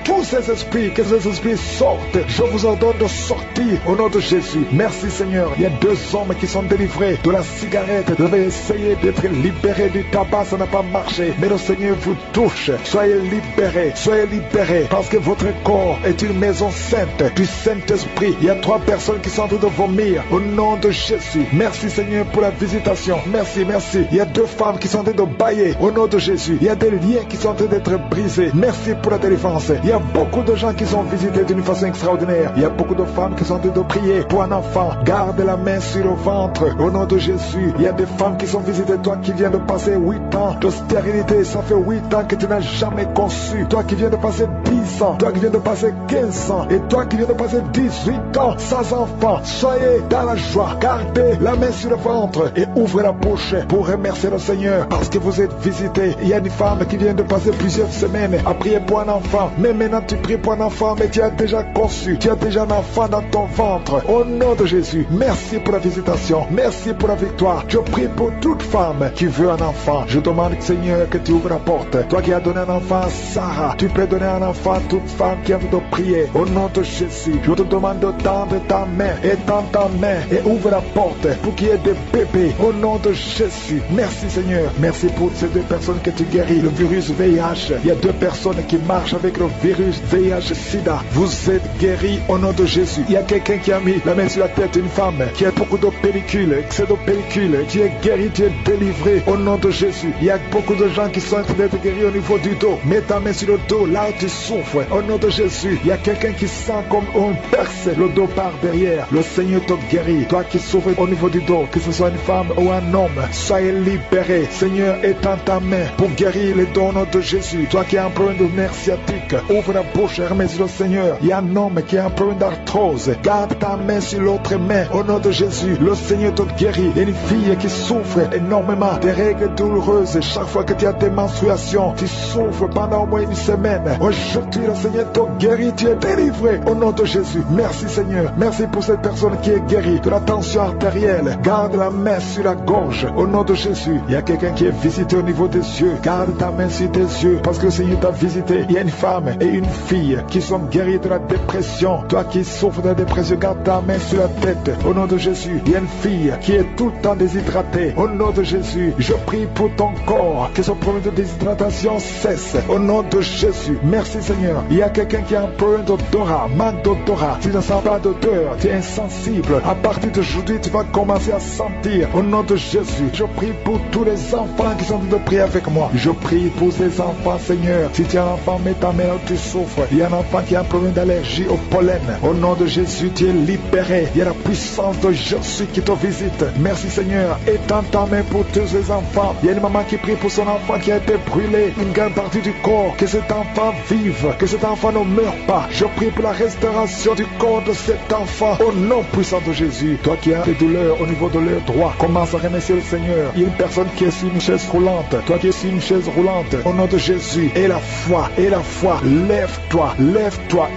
S1: tous ces esprits. Que ces esprits sortent. Je vous ordonne de sortir au nom de Jésus. Merci Seigneur. Il y a 2 hommes qui sont délivrés de la cigarette. Vous avez essayé d'être libérés du tabac. Ça n'a pas marché. Mais le Seigneur vous touche. Soyez libérés. Soyez libérés. Parce que votre corps est une maison sainte du Saint-Esprit. Il y a 3 personnes qui sont en train de vomir au nom de Jésus. Merci Seigneur pour la visitation. Merci. Il y a 2 femmes qui sont en train de bailler au nom de Jésus. Il y a des liens qui sont en train d'être brisés. Merci pour la délivrance. Il y a beaucoup de gens qui sont visités d'une façon extraordinaire. Il y a beaucoup de femmes qui sont en train de prier pour un enfant. Garde la main sur le ventre au nom de Jésus. Il y a des femmes qui sont visitées. Toi qui viens de passer 8 ans de stérilité, ça fait 8 ans que tu n'as jamais conçu. Toi qui viens de passer 10 ans, toi qui viens de passer 15 ans, et toi qui viens de passer 18 ans sans enfant, soyez dans la joie. Gardez la main sur le ventre et ouvrez la bouche pour remercier le Seigneur parce que vous êtes visités. Il y a une femme qui vient de passer plusieurs semaines à prier pour un enfant. Mais maintenant tu pries pour un enfant, mais tu as déjà conçu. Tu as déjà un enfant dans ton ventre. Au nom de Jésus, merci pour la visitation. Merci pour la victoire. Je prie pour toute femme qui veut un enfant. Je demande, Seigneur, que tu ouvres la porte. Toi qui as donné un enfant à Sarah, tu peux donner un enfant à toute femme qui a envie de prier. Au nom de Jésus, je te demande de tendre ta main et tends ta main et ouvre la porte pour qu'il y ait des bébés. Au nom de Jésus, merci Seigneur. Merci pour ces 2 personnes que tu guéris. Le virus VIH. Il y a 2 personnes qui marchent avec le virus VIH-Sida. Vous êtes guéris au nom de Jésus. Il y a quelqu'un qui a mis la main sur la tête d'une femme qui a beaucoup de pellicules, excès de pellicules. Tu es guéri, tu es délivré au nom de Jésus. Il y a beaucoup de gens qui sont en train d'être guéris au niveau du dos. Mets ta main sur le dos, là où tu souffres. Au nom de Jésus, il y a quelqu'un qui sent comme on perce le dos par derrière. Le Seigneur te guérit. Toi qui souffres au niveau du dos, que ce soit une femme ou un homme, soyez libéré. Seigneur, étends ta main pour guérir les dos au nom de Jésus. Toi qui as un problème de nerf sciatique, ouvre la bouche et remercie le Seigneur. Il y a un homme qui a un problème d'arthrose. Garde ta main sur l'autre main. Au nom de Jésus, le Seigneur te guérit. Il y a une fille qui souffre énormément des règles douloureuses. Chaque fois que tu as des menstruations, tu souffres pendant au moins une semaine. Aujourd'hui, le Seigneur te guérit. Tu es délivré au nom de Jésus. Merci Seigneur. Merci pour cette personne qui est guérie de la tension artérielle. Garde la main sur la gorge. Au nom de Jésus, il y a quelqu'un qui est visité au niveau des yeux. Garde ta main sur tes yeux parce que le Seigneur t'a visité. Il y a une femme et une fille qui sont guéries de la dépression. Toi qui souffres de la dépression, garde ta main sur la tête. Au nom de Jésus, il y a une fille qui est tout le temps déshydratée. Au nom de Jésus, je prie pour ton corps que ce problème de déshydratation cesse. Au nom de Jésus, merci Seigneur. Il y a quelqu'un qui a un problème d'odorat, manque d'odorat. Tu ne sens pas d'odeur, tu es insensible. À partir d'aujourd'hui, tu vas commencer à sentir. Au nom de Jésus, je prie pour tous les enfants qui sont en train de prier avec moi. Je prie pour ces enfants, Seigneur. Si tu as un enfant, mets ta main là où tu souffres. Il y a un enfant qui a un problème d'allergie au pollen. Au nom de Jésus, tu es libéré. Il y a la puissance de Jésus qui te visite. Merci Seigneur. Étends ta main pour tous les enfants. Il y a une maman qui prie pour son enfant qui a été brûlé. Une grande partie du corps. Que cet enfant vive. Que cet enfant ne meure pas. Je prie pour la restauration du corps de cet enfant. Au nom puissant de Jésus. Toi qui as des douleurs au niveau de l'œil droit, commence à remercier le Seigneur. Il y a une personne qui est sur une chaise roulante. Toi qui es sur une chaise roulante. Au nom de Jésus. Et la foi. Lève-toi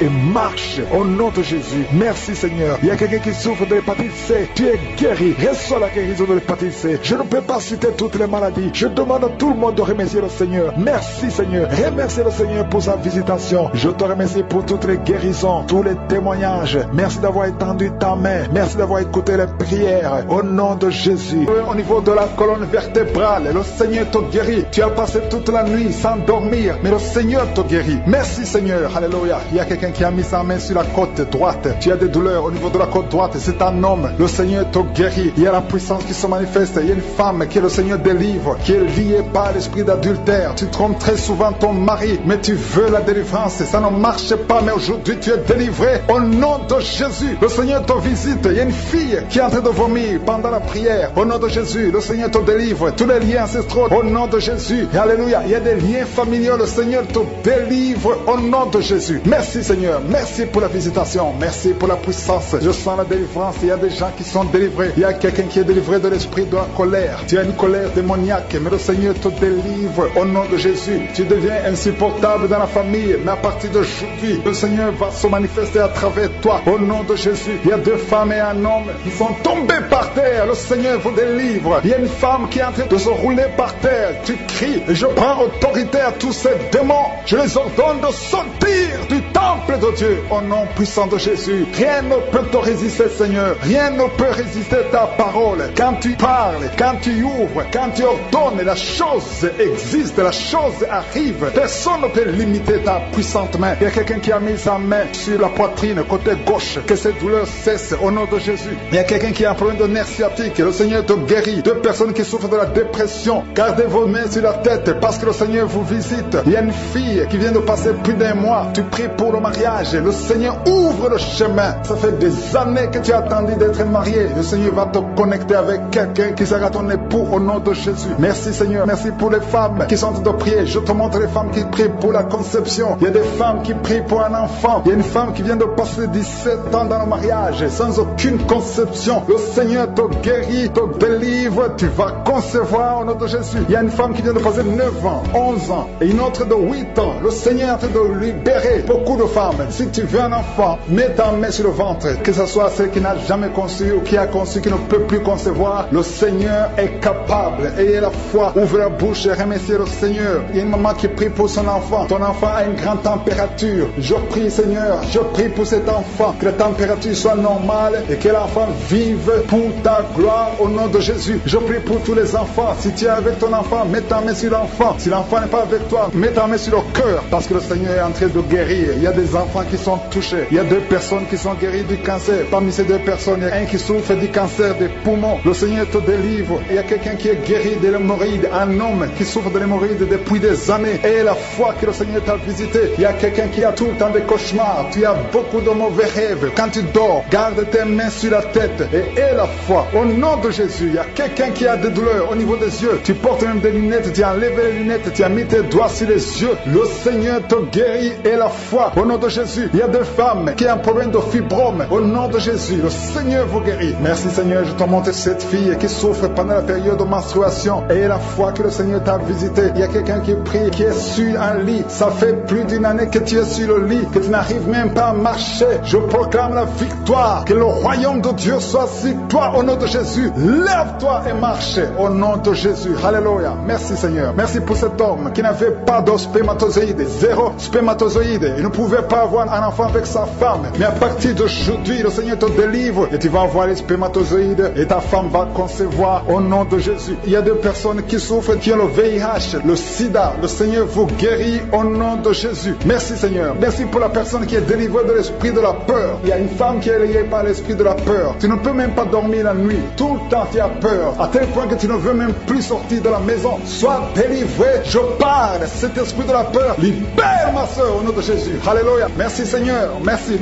S1: et marche. Au nom de Jésus. Merci Seigneur. Il y a quelqu'un qui souffre souffres de l'hépatite C, tu es guéri. Reçois la guérison de l'hépatite C. Je ne peux pas citer toutes les maladies. Je demande à tout le monde de remercier le Seigneur. Merci Seigneur. Remercie le Seigneur pour sa visitation. Je te remercie pour toutes les guérisons, tous les témoignages. Merci d'avoir étendu ta main. Merci d'avoir écouté les prières. Au nom de Jésus. Au niveau de la colonne vertébrale, le Seigneur te guérit. Tu as passé toute la nuit sans dormir, mais le Seigneur te guérit. Merci Seigneur. Alléluia. Il y a quelqu'un qui a mis sa main sur la côte droite. Tu as des douleurs au niveau de la côte droite. C'est un homme. Le Seigneur te guérit. Il y a la puissance qui se manifeste. Il y a une femme que le Seigneur délivre, qui est liée par l'esprit d'adultère. Tu trompes très souvent ton mari, mais tu veux la délivrance. Ça ne marche pas, mais aujourd'hui tu es délivré. Au nom de Jésus, le Seigneur te visite. Il y a une fille qui est en train de vomir pendant la prière. Au nom de Jésus, le Seigneur te délivre. Tous les liens ancestraux, au nom de Jésus. Alléluia. Il y a des liens familiaux. Le Seigneur te délivre au nom de Jésus. Merci Seigneur. Merci pour la visitation. Merci pour la puissance. Je sens la délivrance. Il y a des gens qui sont délivrés. Il y a quelqu'un qui est délivré de l'esprit de la colère. Tu as une colère démoniaque, mais le Seigneur te délivre au nom de Jésus. Tu deviens insupportable dans la famille, mais à partir d'aujourd'hui, le Seigneur va se manifester à travers toi au nom de Jésus. Il y a 2 femmes et un homme qui sont tombés par terre. Le Seigneur vous délivre. Il y a une femme qui est en train de se rouler par terre. Tu cries et je prends autorité à tous ces démons. Je les ordonne de sortir du temple de Dieu au nom puissant de Jésus. Rien ne peut te résister, Seigneur. Rien ne peut résister ta parole. Quand tu parles, quand tu ouvres, quand tu ordonnes, la chose existe, la chose arrive. Personne ne peut limiter ta puissante main. Il y a quelqu'un qui a mis sa main sur la poitrine, côté gauche. Que cette douleur cesse au nom de Jésus. Il y a quelqu'un qui a un problème de nerf sciatique. Le Seigneur te guérit. 2 personnes qui souffrent de la dépression. Gardez vos mains sur la tête parce que le Seigneur vous visite. Il y a une fille qui vient de passer plus d'1 mois. Tu pries pour le mariage. Le Seigneur ouvre le chemin. Ça fait des années que tu as attendu d'être marié. Le Seigneur va te connecter avec quelqu'un qui sera ton époux au nom de Jésus. Merci Seigneur. Merci pour les femmes qui sont en train de prier. Je te montre les femmes qui prient pour la conception. Il y a des femmes qui prient pour un enfant. Il y a une femme qui vient de passer 17 ans dans le mariage sans aucune conception. Le Seigneur te guérit, te délivre. Tu vas concevoir au nom de Jésus. Il y a une femme qui vient de passer 9 ans, 11 ans et une autre de 8 ans. Le Seigneur est en train de libérer beaucoup de femmes. Si tu veux un enfant, mets ta main sur le ventre. Que ce soit celle qui n'a jamais conçu ou qui a conçu, qui ne peut plus concevoir, le Seigneur est capable. Ayez la foi, ouvre la bouche et remerciez le Seigneur. Il y a une maman qui prie pour son enfant. Ton enfant a une grande température. Je prie Seigneur, je prie pour cet enfant, que la température soit normale et que l'enfant vive pour ta gloire au nom de Jésus. Je prie pour tous les enfants. Si tu es avec ton enfant, mets ta main sur l'enfant. Si l'enfant n'est pas avec toi, mets ta main sur le cœur parce que le Seigneur est en train de guérir. Il y a des enfants qui sont touchés. Il y a 2 personnes qui sont guéries du cancer. Parmi ces 2 personnes, il y a un qui souffre du cancer des poumons. Le Seigneur te délivre. Il y a quelqu'un qui est guéri de l'hémorroïde. Un homme qui souffre de l'hémorroïde depuis des années. Et la foi que le Seigneur t'a visité. Il y a quelqu'un qui a tout le temps des cauchemars. Tu as beaucoup de mauvais rêves. Quand tu dors, garde tes mains sur la tête et aie la foi. Au nom de Jésus, il y a quelqu'un qui a des douleurs au niveau des yeux. Tu portes même des lunettes. Tu as enlevé les lunettes. Tu as mis tes doigts sur les yeux. Le Seigneur te guérit et la foi. Au nom de Jésus, il y a des femmes qui ont un problème de fibrome. Au nom de Jésus, le Seigneur vous guérit. Merci Seigneur, je te montre cette fille qui souffre pendant la période de menstruation. Et la foi que le Seigneur t'a visité. Il y a quelqu'un qui prie, qui est sur un lit. Ça fait plus d'1 année que tu es sur le lit, que tu n'arrives même pas à marcher. Je proclame la victoire. Que le royaume de Dieu soit sur toi au nom de Jésus. Lève-toi et marche au nom de Jésus. Alléluia. Merci Seigneur. Merci pour cet homme qui n'avait pas de spermatozoïdes. 0 spermatozoïdes. Il ne pouvait pas avoir un enfant avec sa femme. Mais à partir d'aujourd'hui, le Seigneur te délivre et tu vas avoir les spermatozoïdes et ta femme va concevoir au nom de Jésus. Il y a 2 personnes qui souffrent, qui ont le VIH, le sida. Le Seigneur vous guérit au nom de Jésus. Merci Seigneur. Merci pour la personne qui est délivrée de l'esprit de la peur. Il y a une femme qui est liée par l'esprit de la peur. Tu ne peux même pas dormir la nuit. Tout le temps tu as peur. À tel point que tu ne veux même plus sortir de la maison. Sois délivré. Je parle. Cet esprit de la peur, libère ma soeur au nom de Jésus. Alléluia. Merci Seigneur. Merci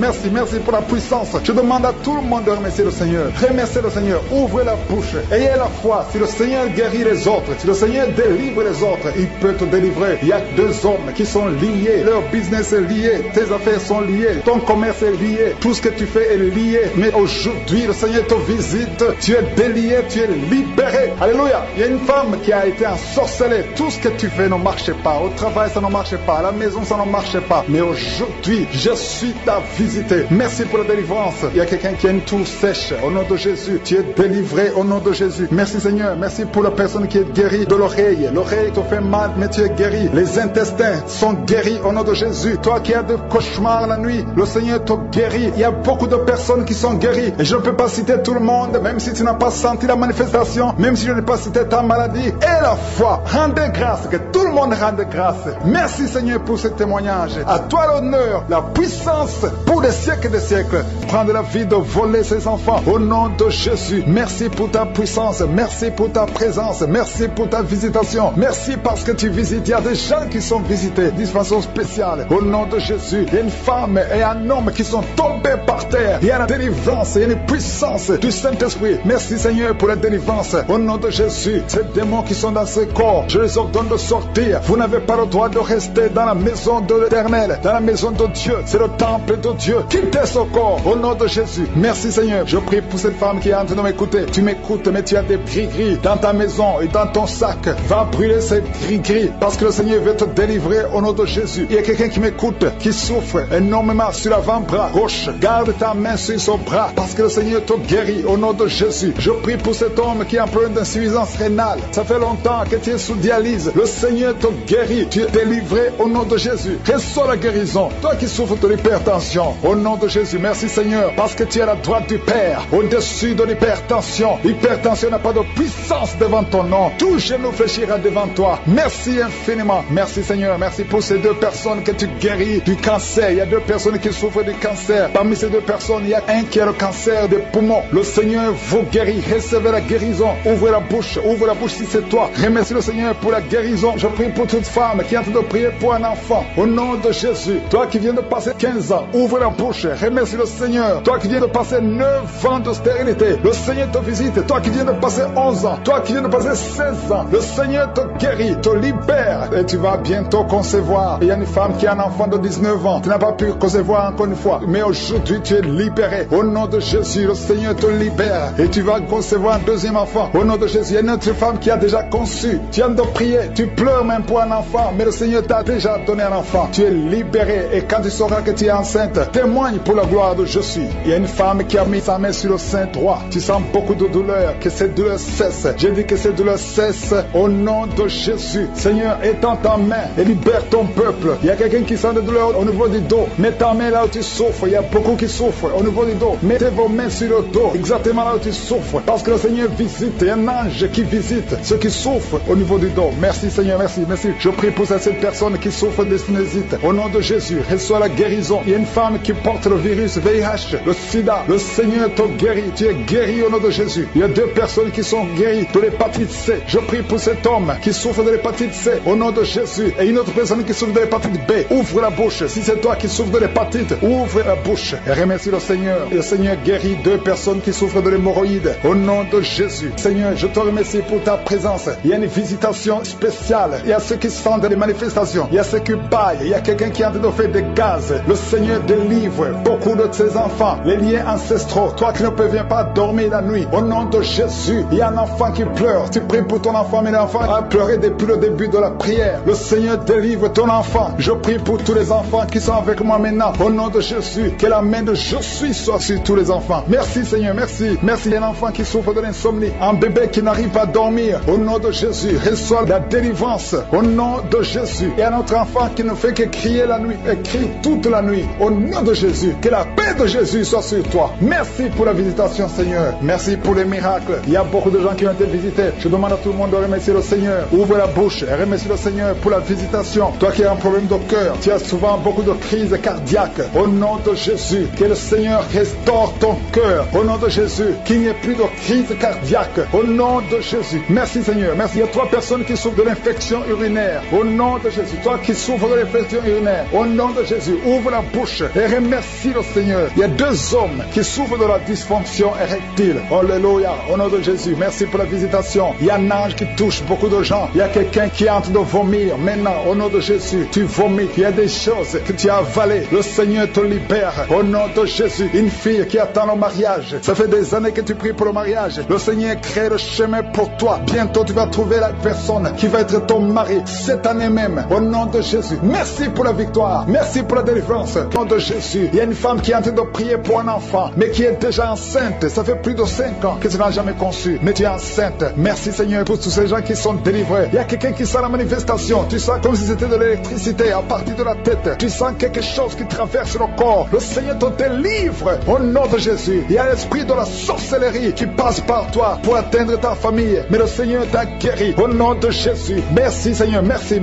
S1: pour la puissance. Je demande à tout le monde de remercier le Seigneur. Remerciez le Seigneur. Ouvrez la bouche. Ayez la foi. Si le Seigneur guérit les autres, si le Seigneur délivre les autres, il peut te délivrer. Il y a 2 hommes qui sont liés. Leur business est lié. Tes affaires sont liées. Ton commerce est lié. Tout ce que tu fais est lié. Mais aujourd'hui, le Seigneur te visite. Tu es délié. Tu es libéré. Alléluia. Il y a une femme qui a été ensorcelée. Tout ce que tu fais ne marche pas. Au travail, ça ne marche pas. À la maison, ça ne marche pas. Mais aujourd'hui, aujourd'hui, je suis ta visité. Merci pour la délivrance. Il y a quelqu'un qui a une toux sèche. Au nom de Jésus, tu es délivré au nom de Jésus. Merci Seigneur. Merci pour la personne qui est guérie de l'oreille. L'oreille te fait mal, mais tu es guéri. Les intestins sont guéris au nom de Jésus. Toi qui as des cauchemars la nuit, le Seigneur te guérit. Il y a beaucoup de personnes qui sont guéries. Et je ne peux pas citer tout le monde, même si tu n'as pas senti la manifestation, même si je n'ai pas cité ta maladie. Et la foi, rendez grâce, que tout le monde rende grâce. Merci Seigneur pour ce témoignage. À toi l'honneur, la puissance pour des siècles et des siècles. Prendre la vie de voler ses enfants au nom de Jésus. Merci pour ta puissance, merci pour ta présence, merci pour ta visitation. Merci parce que tu visites. Il y a des gens qui sont visités d'une façon spéciale. Au nom de Jésus, il y a une femme et un homme qui sont tombés par terre. Il y a la délivrance, il y a une puissance du Saint-Esprit. Merci Seigneur pour la délivrance. Au nom de Jésus, ces démons qui sont dans ce corps, je les ordonne de sortir. Vous n'avez pas le droit de rester dans la maison de l'Éternel, dans la maison de Dieu. C'est le temple de Dieu. Quittez ce corps au nom de Jésus. Merci Seigneur. Je prie pour cette femme qui est en train de m'écouter. Tu m'écoutes, mais tu as des gris-gris dans ta maison et dans ton sac. Va brûler ces gris-gris parce que le Seigneur veut te délivrer au nom de Jésus. Il y a quelqu'un qui m'écoute, qui souffre énormément sur l'avant-bras gauche. Garde ta main sur son bras parce que le Seigneur te guérit au nom de Jésus. Je prie pour cet homme qui est en problème d'insuffisance rénale. Ça fait longtemps que tu es sous dialyse. Le Seigneur te guérit. Tu es délivré au nom de Jésus. Reçois la guérison. Toi qui souffres de l'hypertension, au nom de Jésus. Merci Seigneur parce que tu es à la droite du Père, au-dessus de l'hypertension. L'hypertension n'a pas de puissance devant ton nom. Tout genou fléchira devant toi. Merci infiniment. Merci Seigneur. Merci pour ces deux personnes que tu guéris du cancer. Il y a deux personnes qui souffrent du cancer. Parmi ces deux personnes, il y a un qui a le cancer des poumons. Le Seigneur vous guérit. Recevez la guérison. Ouvrez la bouche. Ouvre la bouche si c'est toi. Remercie le Seigneur pour la guérison. Je prie pour toute femme qui est en train de prier pour un enfant. Au nom de Jésus. Toi qui viens de passer 15 ans, ouvre la bouche. Remercie le Seigneur. Toi qui viens de passer 9 ans de stérilité, le Seigneur te visite. Toi qui viens de passer 11 ans, toi qui viens de passer 16 ans, le Seigneur te guérit, te libère et tu vas bientôt concevoir. Il y a une femme qui a un enfant de 19 ans. Tu n'as pas pu concevoir encore une fois, mais aujourd'hui tu es libéré. Au nom de Jésus, le Seigneur te libère et tu vas concevoir un deuxième enfant. Au nom de Jésus, il y a une autre femme qui a déjà conçu. Tu viens de prier, tu pleures même pour un enfant, mais le Seigneur t'a déjà donné un enfant. Tu es libéré et quand tu sauras que tu es enceinte, témoigne pour la gloire de Jésus. Il y a une femme qui a mis sa main sur le sein droit. Tu sens beaucoup de douleur, que cette douleur cesse. Je dis que cette douleur cesse au nom de Jésus. Seigneur, étends ta main et libère ton peuple. Il y a quelqu'un qui sent des douleurs au niveau du dos. Mets ta main là où tu souffres. Il y a beaucoup qui souffrent au niveau du dos. Mettez vos mains sur le dos, exactement là où tu souffres. Parce que le Seigneur visite. Il y a un ange qui visite ceux qui souffrent au niveau du dos. Merci Seigneur, merci, merci. Je prie pour cette personne qui souffre de sinusite. Au nom de Jésus, reçois la guérison. Il y a une femme qui porte le virus VIH, le sida. Le Seigneur te guérit. Tu es guéri au nom de Jésus. Il y a deux personnes qui sont guéries de l'hépatite C. Je prie pour cet homme qui souffre de l'hépatite C au nom de Jésus. Et une autre personne qui souffre de l'hépatite B. Ouvre la bouche. Si c'est toi qui souffres de l'hépatite, ouvre la bouche et remercie le Seigneur. Le Seigneur guérit deux personnes qui souffrent de l'hémorroïde au nom de Jésus. Seigneur, je te remercie pour ta présence. Il y a une visitation spéciale. Il y a ceux qui sentent des manifestations. Il y a ceux qui baillent. Il y a quelqu'un qui est en train de faire des gaz. Le Seigneur délivre beaucoup de ses enfants. Les liens ancestraux. Toi qui ne parviens pas à dormir la nuit. Au nom de Jésus, il y a un enfant qui pleure. Tu pries pour ton enfant, mais l'enfant a pleuré depuis le début de la prière. Le Seigneur délivre ton enfant. Je prie pour tous les enfants qui sont avec moi maintenant. Au nom de Jésus, que la main de je suis soit sur tous les enfants. Merci Seigneur, merci. Merci. Il y a un enfant qui souffre de l'insomnie. Un bébé qui n'arrive pas à dormir. Au nom de Jésus, reçois la délivrance. Au nom de Jésus. Il y a un autre enfant qui ne fait que crier la nuit. Et crie toute la nuit. Au nom de Jésus. Que la paix de Jésus soit sur toi. Merci pour la visitation Seigneur. Merci pour les miracles. Il y a beaucoup de gens qui ont été visités. Je demande à tout le monde de remercier le Seigneur. Ouvre la bouche et remercie le Seigneur pour la visitation. Toi qui as un problème de cœur, tu as souvent beaucoup de crises cardiaques. Au nom de Jésus, que le Seigneur restaure ton cœur. Au nom de Jésus, qu'il n'y ait plus de crise cardiaque. Au nom de Jésus. Merci Seigneur. Merci. Il y a 3 personnes qui souffrent de l'infection urinaire. Au nom de Jésus. Toi qui souffres de l'infection urinaire. Au nom de Jésus. Ouvre la bouche et remercie le Seigneur. Il y a 2 hommes qui souffrent de la dysfonction érectile. Alléluia. Au nom de Jésus. Merci pour la visitation. Il y a un ange qui touche beaucoup de gens. Il y a quelqu'un qui est en train de vomir. Maintenant, au nom de Jésus, tu vomis. Il y a des choses que tu as avalées. Le Seigneur te libère. Au nom de Jésus. Une fille qui attend le mariage. Ça fait des années que tu pries pour le mariage. Le Seigneur crée le chemin pour toi. Bientôt, tu vas trouver la personne qui va être ton mari. Cette année même. Au nom de Jésus. Merci pour la victoire. Merci pour la délivrance. Au nom de Jésus, il y a une femme qui est en train de prier pour un enfant, mais qui est déjà enceinte. Ça fait plus de 5 ans que tu n'as jamais conçu, mais tu es enceinte. Merci Seigneur pour tous ces gens qui sont délivrés. Il y a quelqu'un qui sent la manifestation. Tu sens comme si c'était de l'électricité à partir de la tête. Tu sens quelque chose qui traverse le corps. Le Seigneur te délivre au nom de Jésus. Il y a l'esprit de la sorcellerie qui passe par toi pour atteindre ta famille, mais le Seigneur t'a guéri au nom de Jésus. Merci Seigneur, merci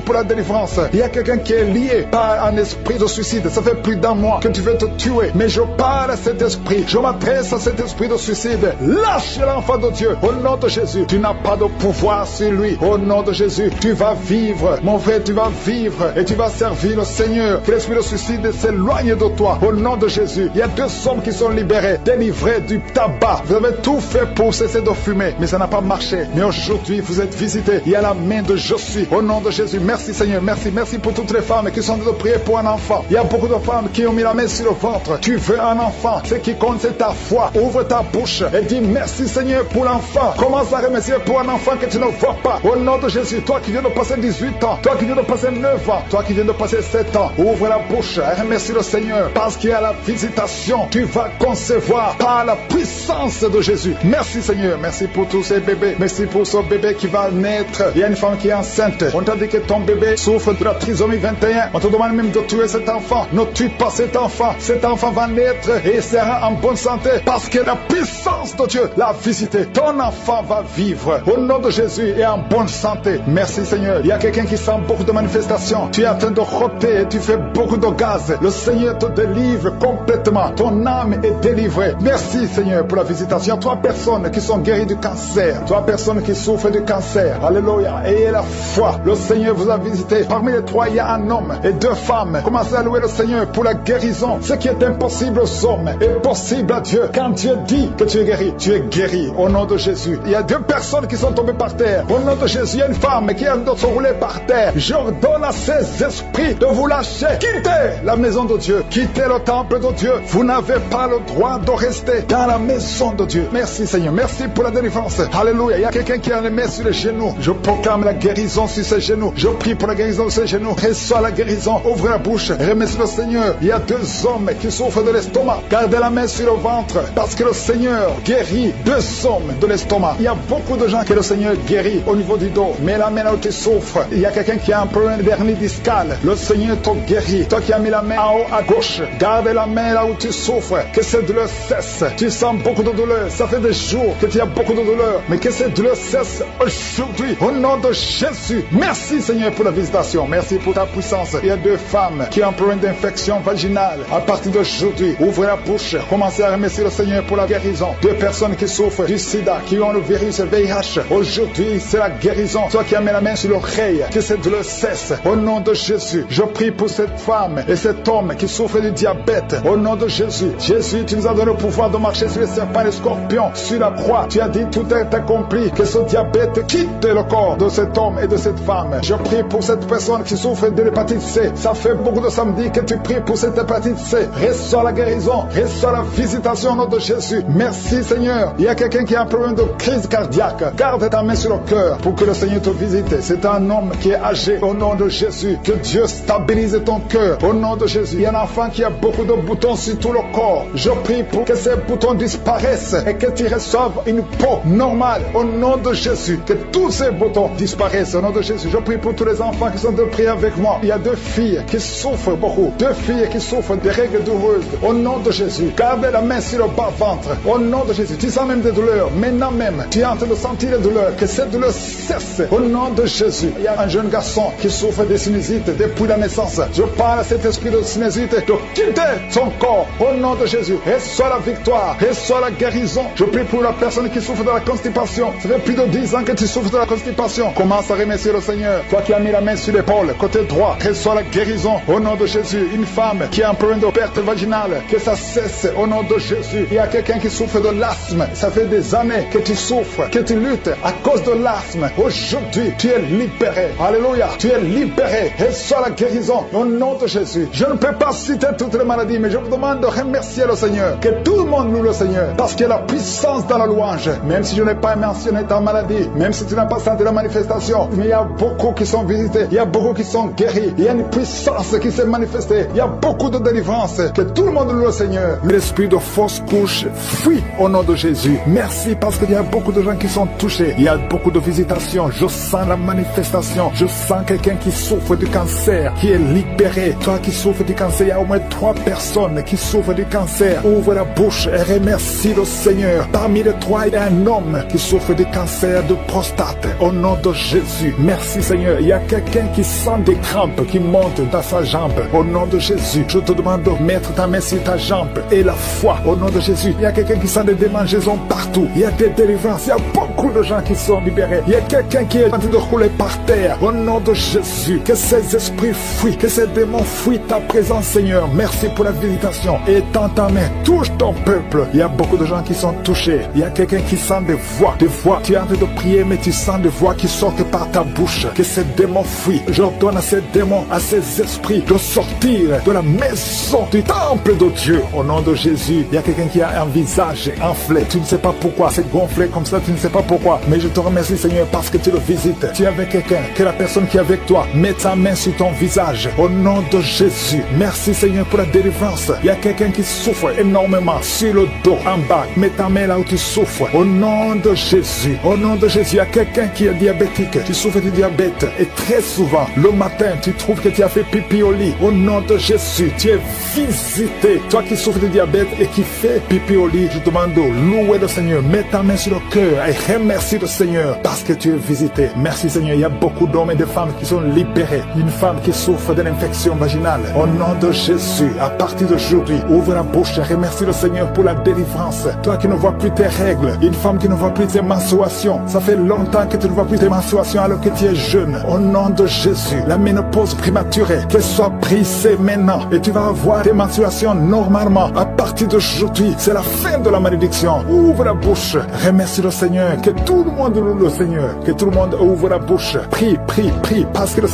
S1: pour la délivrance. Il y a quelqu'un qui est lié par un esprit de suicide. Ça fait plus d'un mois que tu veux te tuer, mais je parle à cet esprit, je m'adresse à cet esprit de suicide. Lâche l'enfant de Dieu au nom de Jésus. Tu n'as pas de pouvoir sur lui. Au nom de Jésus, tu vas vivre, mon frère, tu vas vivre et tu vas servir le Seigneur. Que l'esprit de suicide s'éloigne de toi au nom de Jésus. Il y a 2 hommes qui sont libérés, délivrés du tabac. Vous avez tout fait pour cesser de fumer, mais ça n'a pas marché. Mais aujourd'hui, vous êtes visités. Il y a la main de Je suis au nom de Jésus. Merci Seigneur, merci pour toutes les femmes qui sont en train de prier pour un enfant. Il y a beaucoup de femmes qui ont mis la main sur le ventre. Tu veux un enfant, ce qui compte c'est ta foi. Ouvre ta bouche et dis merci Seigneur pour l'enfant. Commence à remercier pour un enfant que tu ne vois pas. Au nom de Jésus, toi qui viens de passer 18 ans, toi qui viens de passer 9 ans, toi qui viens de passer 7 ans, ouvre la bouche et remercie le Seigneur parce qu'il y a la visitation. Tu vas concevoir par la puissance de Jésus. Merci Seigneur, merci pour tous ces bébés. Merci pour ce bébé qui va naître. Il y a une femme qui est enceinte. On t'a dit que ton bébé souffre de la trisomie 21. On te demande même de tuer cet enfant. Ne tue pas cet enfant. Cet enfant va naître et il sera en bonne santé parce que la puissance de Dieu l'a visité. Ton enfant va vivre au nom de Jésus et en bonne santé. Merci Seigneur. Il y a quelqu'un qui sent beaucoup de manifestations. Tu es en train de rôter et tu fais beaucoup de gaz. Le Seigneur te délivre complètement. Ton âme est délivrée. Merci Seigneur pour la visitation. 3 personnes qui sont guéries du cancer. 3 personnes qui souffrent du cancer. Alléluia. Ayez la foi. Le Seigneur vous a visité. Parmi les 3, il y a un homme et 2 femmes. Commencez à louer le Seigneur pour la guérison. Ce qui est impossible aux hommes est possible à Dieu. Quand Dieu dit que tu es guéri au nom de Jésus. Il y a 2 personnes qui sont tombées par terre. Au nom de Jésus, il y a une femme qui est en train de se rouler par terre. J'ordonne à ces esprits de vous lâcher. Quittez la maison de Dieu. Quittez le temple de Dieu. Vous n'avez pas le droit de rester dans la maison de Dieu. Merci Seigneur. Merci pour la délivrance. Alléluia. Il y a quelqu'un qui a les mains sur les genoux. Je proclame la guérison sur ses genoux. Je prie pour la guérison de ses genoux. Reçois la guérison. Ouvre la bouche. Remercie le Seigneur. Il y a 2 hommes qui souffrent de l'estomac. Gardez la main sur le ventre parce que le Seigneur guérit 2 hommes de l'estomac. Il y a beaucoup de gens que le Seigneur guérit au niveau du dos. Mais la main là où tu souffres, il y a quelqu'un qui a un problème d'hernie discale. Le Seigneur te guérit. Toi qui as mis la main en haut à gauche, garde la main là où tu souffres. Que cette douleur cesse. Tu sens beaucoup de douleur. Ça fait des jours que tu as beaucoup de douleur. Mais que cette douleur cesse aujourd'hui. Au nom de Jésus. Merci Seigneur pour la visitation. Merci pour ta puissance. Il y a 2 femmes qui ont un problème d'infection vaginale. À partir d'aujourd'hui, ouvrez la bouche. Commencez à remercier le Seigneur pour la guérison. 2 personnes qui souffrent du sida, qui ont le virus VIH. Aujourd'hui, c'est la guérison. Toi qui as mis la main sur l'oreille, que cette douleur cesse. Au nom de Jésus, je prie pour cette femme et cet homme qui souffre du diabète. Au nom de Jésus. Jésus, tu nous as donné le pouvoir de marcher sur les serpents et les scorpions. Sur la croix, tu as dit tout est accompli. Que ce diabète quitte le corps de cet homme et de cette femme. Je prie pour cette personne qui souffre de l'hépatite C. Ça fait beaucoup de samedis que tu pries pour cette hépatite C. Reçois la guérison. Reçois la visitation au nom de Jésus. Merci Seigneur. Il y a quelqu'un qui a un problème de crise cardiaque. Garde ta main sur le cœur pour que le Seigneur te visite. C'est un homme qui est âgé. Au nom de Jésus. Que Dieu stabilise ton cœur. Au nom de Jésus. Il y a un enfant qui a beaucoup de boutons sur tout le corps. Je prie pour que ces boutons disparaissent et que tu reçoives une peau normale. Au nom de Jésus. Que tous ces boutons disparaissent. Au nom de Jésus. Je prie pour tous les enfants qui sont de prier avec moi. Il y a 2 filles qui souffrent beaucoup. 2 filles qui souffrent des règles douloureuses. Au nom de Jésus. Garde la main sur le bas-ventre. Au nom de Jésus. Tu sens même des douleurs. Maintenant même, tu es en train de sentir les douleurs. Que cette douleur cesse. Au nom de Jésus. Il y a un jeune garçon qui souffre de sinusite depuis la naissance. Je parle à cet esprit de sinusite de quitter son corps. Au nom de Jésus. Reçois la victoire. Reçois la guérison. Je prie pour la personne qui souffre de la constipation. Ça fait plus de 10 ans que tu souffres de la constipation. Commence à remercier le Seigneur. Toi qui as mis la main sur l'épaule, côté droit, reçois la guérison. Au nom de Jésus. Une femme qui a un problème de perte vaginale, que ça cesse. Au nom de Jésus. Il y a quelqu'un qui souffre de l'asthme. Ça fait des années que tu souffres, que tu luttes à cause de l'asthme. Aujourd'hui, tu es libéré. Alléluia. Tu es libéré. Reçois la guérison. Au nom de Jésus. Je ne peux pas citer toutes les maladies, mais je vous demande de remercier le Seigneur. Que tout le monde loue le Seigneur. Parce qu'il y a la puissance dans la louange. Même si je n'ai pas mentionné ta maladie, même si tu n'as pas senti la manifestation, mais il y a beaucoup qui sont visités. Il y a beaucoup qui sont guéris. Il y a une puissance qui s'est manifestée. Il y a beaucoup de délivrance. Que tout le monde loue le Seigneur. L'esprit de fausse couche fuit au nom de Jésus. Merci parce qu'il y a beaucoup de gens qui sont touchés. Il y a beaucoup de visitations. Je sens la manifestation. Je sens quelqu'un qui souffre du cancer, qui est libéré. Toi qui souffres du cancer, il y a au moins 3 personnes qui souffrent du cancer. Ouvre la bouche et remercie le Seigneur. Parmi les 3, il y a un homme qui souffre du cancer de prostate. Au nom de Jésus. Merci Seigneur. Il y a quelqu'un qui sent des crampes qui montent dans sa jambe. Au nom de Jésus, je te demande de mettre ta main sur ta jambe et la foi. Au nom de Jésus, il y a quelqu'un qui sent des démangeaisons partout. Il y a des délivrances. Il y a beaucoup de gens qui sont libérés. Il y a quelqu'un qui est en train de rouler par terre. Au nom de Jésus, que ces esprits fuient, que ces démons fuient ta présence, Seigneur. Merci pour la visitation. Étends ta main, touche ton peuple. Il y a beaucoup de gens qui sont touchés. Il y a quelqu'un qui sent des voix. Des voix. Tu es en train de prier, mais tu sens des voix qui sortent par ta bouche. Que ces démons fuient. J'ordonne à ces démons, à ces esprits de sortir de la maison du temple de Dieu. Au nom de Jésus, il y a quelqu'un qui a un visage enflé. Tu ne sais pas pourquoi. C'est gonflé comme ça, tu ne sais pas pourquoi. Mais je te remercie, Seigneur, parce que tu le visites. Tu es avec quelqu'un, que la personne qui est avec toi met ta main sur ton visage. Au nom de Jésus, merci, Seigneur, pour la délivrance. Il y a quelqu'un qui souffre énormément sur le dos, en bas. Mets ta main là où tu souffres. Au nom de Jésus, au nom de Jésus, il y a quelqu'un qui est diabétique. Tu souffres du diabète. Et très souvent, le matin, tu trouves que tu as fait pipi au lit. Au nom de Jésus, tu es visité. Toi qui souffres de diabète et qui fais pipi au lit, je demande de louer le Seigneur. Mets ta main sur le cœur et remercie le Seigneur parce que tu es visité. Merci Seigneur. Il y a beaucoup d'hommes et de femmes qui sont libérés. Une femme qui souffre d'une infection vaginale. Au nom de Jésus, à partir d'aujourd'hui, ouvre la bouche et remercie le Seigneur pour la délivrance. Toi qui ne vois plus tes règles, une femme qui ne voit plus tes menstruations. Ça fait longtemps que tu ne vois plus tes menstruations alors que tu es jeune. Au nom de Jésus, la ménopause prématurée, qu'elle soit brisée maintenant et tu vas avoir tes menstruations normalement. À partir d'aujourd'hui, c'est la fin de la malédiction. Ouvre la bouche, remercie le Seigneur, que tout le monde loue le Seigneur, que tout le monde ouvre la bouche. Prie, prie, prie, parce que le